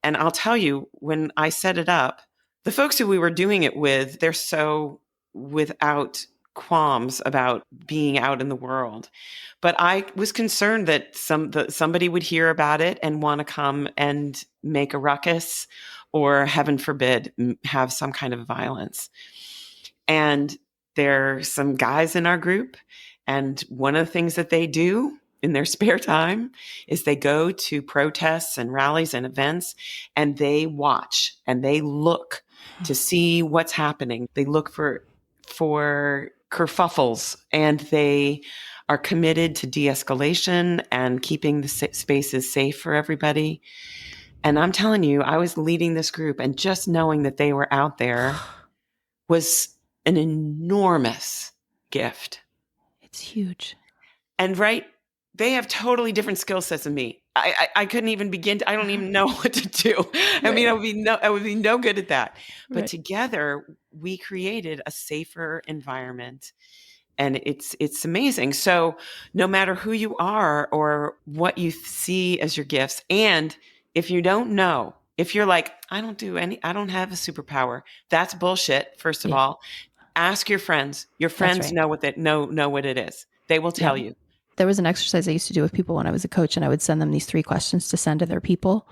And I'll tell you, when I set it up, the folks who we were doing it with, they're so without qualms about being out in the world. But I was concerned that somebody would hear about it and want to come and make a ruckus or, heaven forbid, have some kind of violence. And there are some guys in our group, and one of the things that they do in their spare time is they go to protests and rallies and events, and they watch and they look to see what's happening. They look for kerfuffles, and they are committed to de-escalation and keeping the spaces safe for everybody. And I'm telling you, I was leading this group, and just knowing that they were out there was an enormous gift. It's huge. And they have totally different skill sets than me. I couldn't even begin to, I don't even know what to do. I mean, I would be no good at that. But together we created a safer environment, and it's amazing. So no matter who you are or what you see as your gifts, and if you don't know, if you're like, I don't have a superpower, that's bullshit. First of all, ask your friends. Your friends know what it is. They will tell you. There was an exercise I used to do with people when I was a coach, and I would send them these 3 questions to send to their people.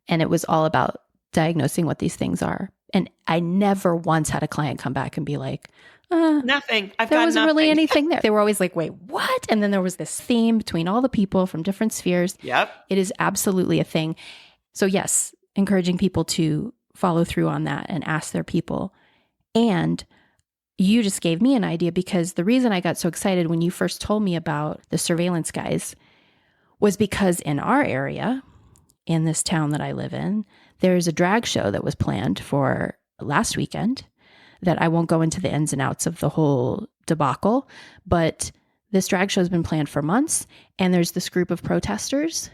And it was all about diagnosing what these things are. And I never once had a client come back and be like, nothing. There wasn't really anything there. They were always like, wait, what? And then there was this theme between all the people from different spheres. Yep. It is absolutely a thing. So yes, encouraging people to follow through on that and ask their people. And you just gave me an idea, because the reason I got so excited when you first told me about the surveillance guys was because in our area, in this town that I live in, there's a drag show that was planned for last weekend that I won't go into the ins and outs of the whole debacle, but this drag show has been planned for months. And there's this group of protesters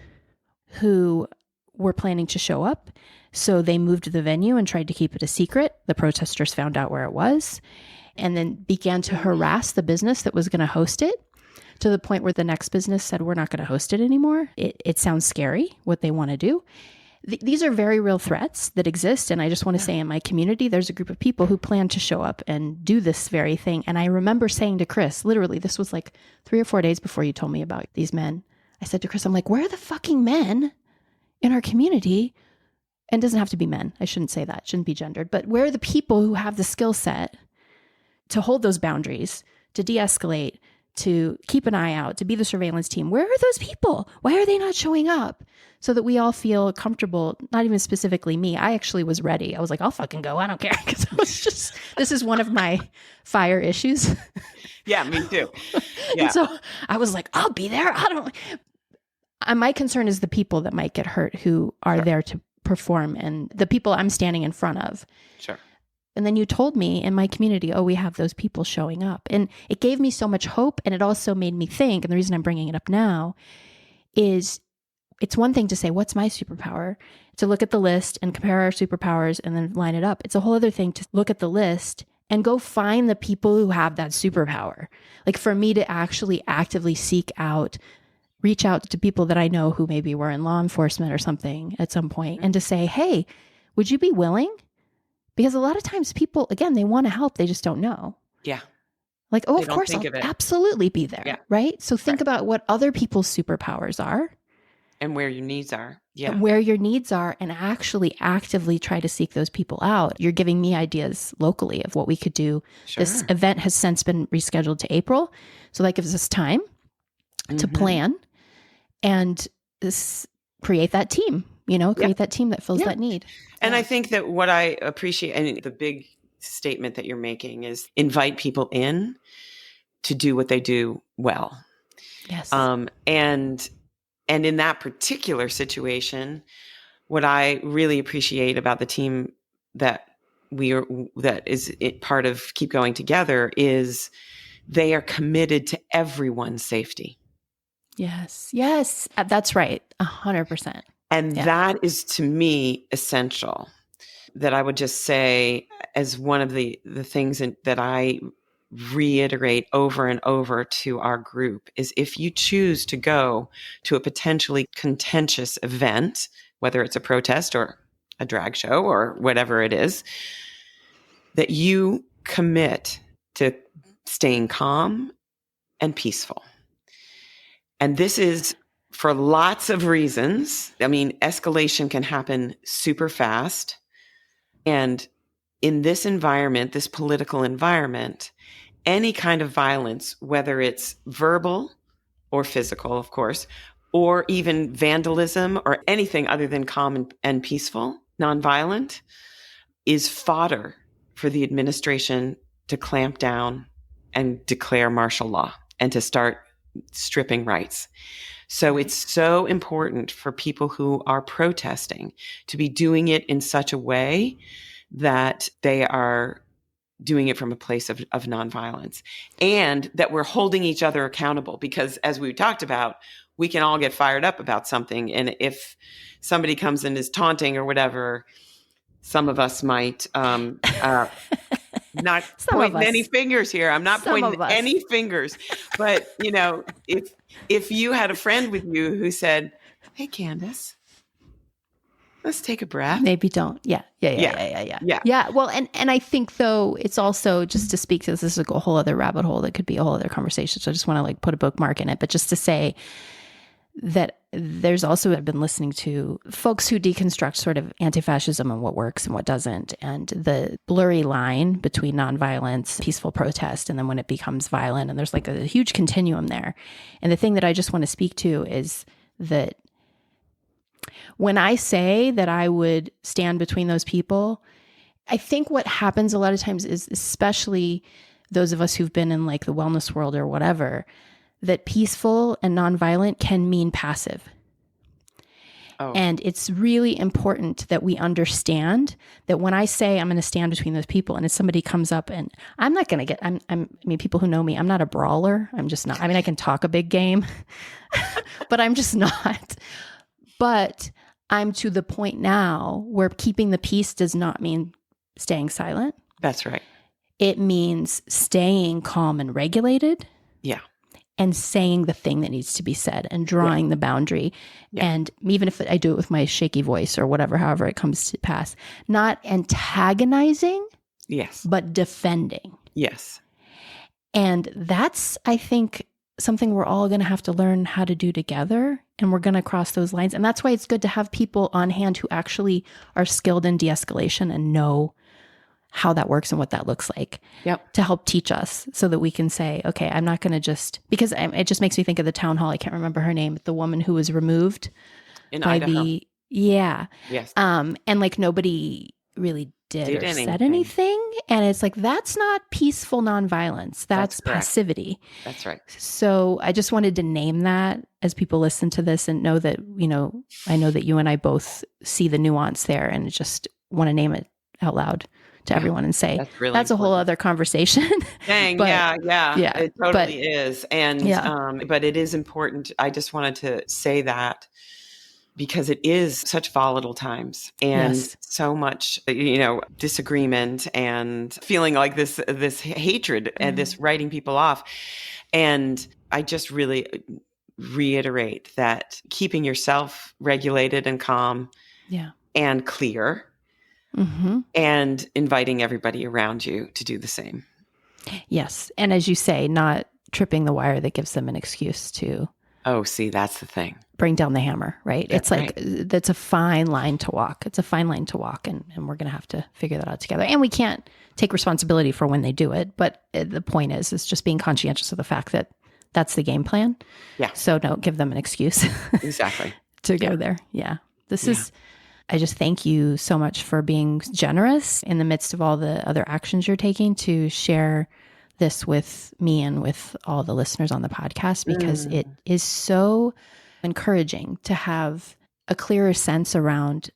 who were planning to show up. So they moved the venue and tried to keep it a secret. The protesters found out where it was and then began to harass the business that was going to host it, to the point where the next business said, we're not going to host it anymore. It sounds scary what they want to do. These are very real threats that exist. And I just want to say, in my community, there's a group of people who plan to show up and do this very thing. And I remember saying to Chris, literally, this was like 3 or 4 days before you told me about these men. I said to Chris, I'm like, where are the fucking men in our community? And it doesn't have to be men. I shouldn't say that. It shouldn't be gendered. But where are the people who have the skill set to hold those boundaries, to de-escalate, to keep an eye out, to be the surveillance team? Where are those people? Why are they not showing up? So that we all feel comfortable, not even specifically me. I actually was ready. I was like, I'll fucking go. I don't care. Because I was just, this is one of my fire issues. Yeah, me too. Yeah. And so I was like, I'll be there. My concern is the people that might get hurt who are there to perform, and the people I'm standing in front of. Sure. And then you told me in my community, we have those people showing up. And it gave me so much hope. And it also made me think, and the reason I'm bringing it up now is, it's one thing to say, what's my superpower? To look at the list and compare our superpowers and then line it up. It's a whole other thing to look at the list and go find the people who have that superpower. Like for me to actually actively seek out, reach out to people that I know who maybe were in law enforcement or something at some point, and to say, hey, would you be willing? Because a lot of times people, again, they want to help. They just don't know. Yeah. Like, of course, I'll absolutely be there. Yeah. Right? So think about what other people's superpowers are. And where your needs are. Yeah. And where your needs are, and actually actively try to seek those people out. You're giving me ideas locally of what we could do. Sure. This event has since been rescheduled to April. So that gives us time to plan and create that team, create that team that fills that need. And I think that what I appreciate, and the big statement that you're making, is invite people in to do what they do well. Yes. And in that particular situation, what I really appreciate about the team that is part of Keep Going Together is they are committed to everyone's safety. Yes. Yes. That's right. 100%. And that is, to me, essential. That I would just say, as one of the things that I reiterate over and over to our group, is if you choose to go to a potentially contentious event, whether it's a protest or a drag show or whatever it is, that you commit to staying calm and peaceful. And this is for lots of reasons. I mean, escalation can happen super fast. And in this environment, this political environment, any kind of violence, whether it's verbal or physical, of course, or even vandalism or anything other than calm and peaceful, nonviolent, is fodder for the administration to clamp down and declare martial law and to start stripping rights. So it's so important for people who are protesting to be doing it in such a way that they are doing it from a place of nonviolence, and that we're holding each other accountable, because as we talked about, we can all get fired up about something. And if somebody comes and is taunting or whatever, some of us might not pointing any fingers here. I'm not pointing any fingers, but if you had a friend with you who said, "Hey, Candace, let's take a breath." Maybe don't. Yeah. Well, and I think, though, it's also, just to speak to this is a whole other rabbit hole that could be a whole other conversation. So I just want to put a bookmark in it. But just to say that there's also, I've been listening to folks who deconstruct sort of anti-fascism and what works and what doesn't, and the blurry line between nonviolence, peaceful protest, and then when it becomes violent. And there's a huge continuum there. And the thing that I just want to speak to is that When I say that I would stand between those people, I think what happens a lot of times is, especially those of us who've been in like the wellness world or whatever, that peaceful and nonviolent can mean passive. Oh. And it's really important that we understand that when I say I'm going to stand between those people, and if somebody comes up, and I'm not going to get, people who know me, I'm not a brawler. I'm just not. I can talk a big game, but I'm just not. But I'm to the point now where keeping the peace does not mean staying silent. That's right. It means staying calm and regulated. Yeah. And saying the thing that needs to be said and drawing the boundary. Yeah. And even if I do it with my shaky voice or whatever, however it comes to pass, not antagonizing, yes, but defending. Yes. And that's, I think, something we're all going to have to learn how to do together. And we're going to cross those lines. And that's why it's good to have people on hand who actually are skilled in de-escalation and know how that works and what that looks like, to help teach us so that we can say, okay, I'm not going to just, because it just makes me think of the town hall. I can't remember her name, the woman who was removed in Idaho. Yes. And like nobody really did or anything. Said anything. And it's like, that's not peaceful nonviolence. That's passivity. That's right. So I just wanted to name that as people listen to this and know that, I know that you and I both see the nuance there, and just want to name it out loud to everyone and say, that's a whole other conversation. Dang, but, yeah, it totally is. And, but it is important. I just wanted to say that because it is such volatile times and so much, disagreement and feeling like this hatred and this writing people off. And I just really reiterate that keeping yourself regulated and calm and clear, and inviting everybody around you to do the same. Yes. And as you say, not tripping the wire that gives them an excuse to. Oh, see, that's the thing. Bring down the hammer, right? That's it's like, that's a fine line to walk. It's a fine line to walk. And we're going to have to figure that out together. And we can't take responsibility for when they do it. But the point is just being conscientious of the fact that that's the game plan. Yeah. So don't give them an excuse. Exactly. to go there. Yeah. This is... I just thank you so much for being generous in the midst of all the other actions you're taking to share this with me and with all the listeners on the podcast, because it is so encouraging to have a clearer sense around,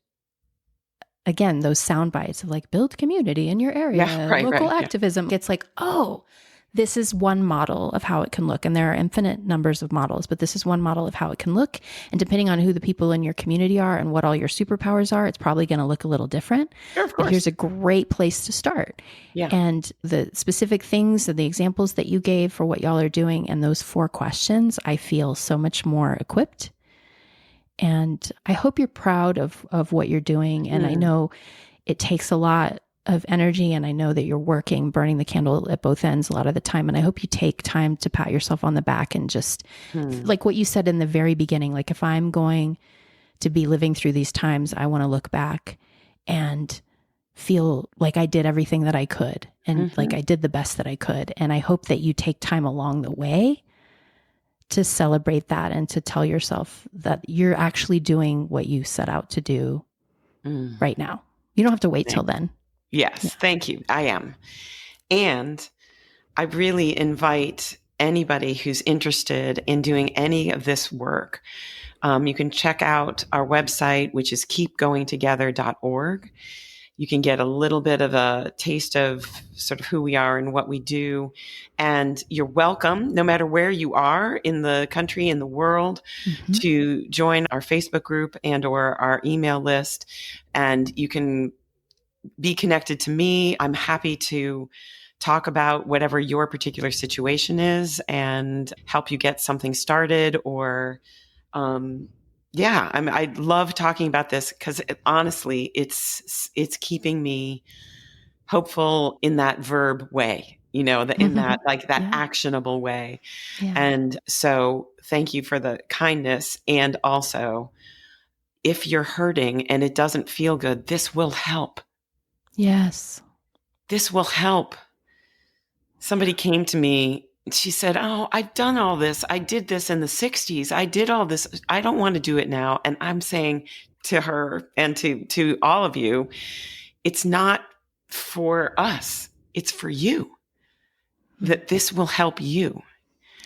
again, those sound bites of like build community in your area, local activism. It's like, oh, this is one model of how it can look. And there are infinite numbers of models, but this is one model of how it can look. And depending on who the people in your community are and what all your superpowers are, it's probably going to look a little different. Sure, of course. But here's a great place to start. Yeah. And the specific things and the examples that you gave for what y'all are doing and those 4 questions, I feel so much more equipped. And I hope you're proud of what you're doing. And I know it takes a lot of energy, and I know that you're working, burning the candle at both ends a lot of the time. And I hope you take time to pat yourself on the back and just like what you said in the very beginning, like if I'm going to be living through these times, I want to look back and feel like I did everything that I could and like I did the best that I could. And I hope that you take time along the way to celebrate that and to tell yourself that you're actually doing what you set out to do right now. You don't have to wait till then. Yes, thank you. I am. And I really invite anybody who's interested in doing any of this work. You can check out our website, which is keepgoingtogether.org. You can get a little bit of a taste of sort of who we are and what we do. And you're welcome, no matter where you are in the country, in the world, to join our Facebook group and or our email list. And you can be connected to me. I'm happy to talk about whatever your particular situation is and help you get something started or, I love talking about this because honestly, it's keeping me hopeful in that verb way, in that, like that actionable way. Yeah. And so thank you for the kindness. And also if you're hurting and it doesn't feel good, this will help. Yes. This will help. Somebody came to me she said, "Oh, I've done all this. I did this in the 60s. I did all this. I don't want to do it now." And I'm saying to her and to all of you, it's not for us. It's for you. That this will help you.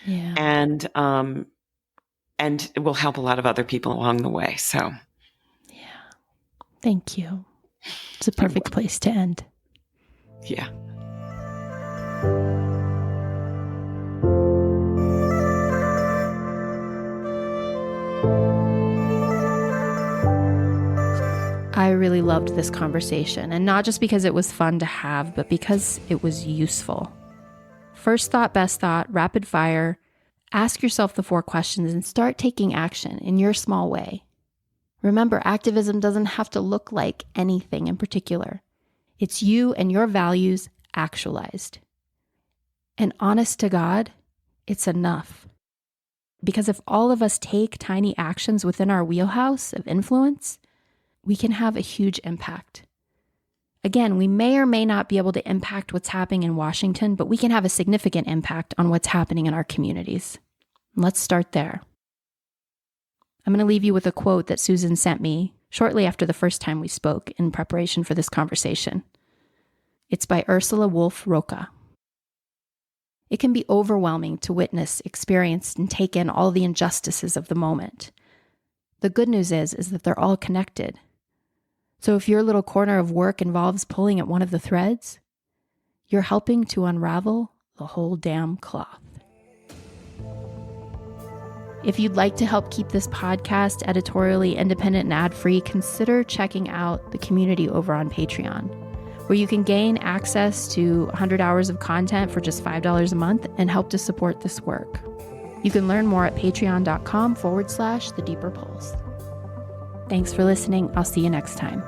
Yeah. And it will help a lot of other people along the way. So, yeah. Thank you. It's a perfect place to end. Yeah. I really loved this conversation, and not just because it was fun to have, but because it was useful. First thought, best thought, rapid fire. Ask yourself the 4 questions and start taking action in your small way. Remember, activism doesn't have to look like anything in particular. It's you and your values actualized. And honest to God, it's enough. Because if all of us take tiny actions within our wheelhouse of influence, we can have a huge impact. Again, we may or may not be able to impact what's happening in Washington, but we can have a significant impact on what's happening in our communities. Let's start there. I'm going to leave you with a quote that Susan sent me shortly after the first time we spoke in preparation for this conversation. It's by Ursula Wolf Roca. It can be overwhelming to witness, experience, and take in all the injustices of the moment. The good news is that they're all connected. So if your little corner of work involves pulling at one of the threads, you're helping to unravel the whole damn cloth. If you'd like to help keep this podcast editorially independent and ad-free, consider checking out the community over on Patreon, where you can gain access to 100 hours of content for just $5 a month and help to support this work. You can learn more at patreon.com/The Deeper Pulse. Thanks for listening. I'll see you next time.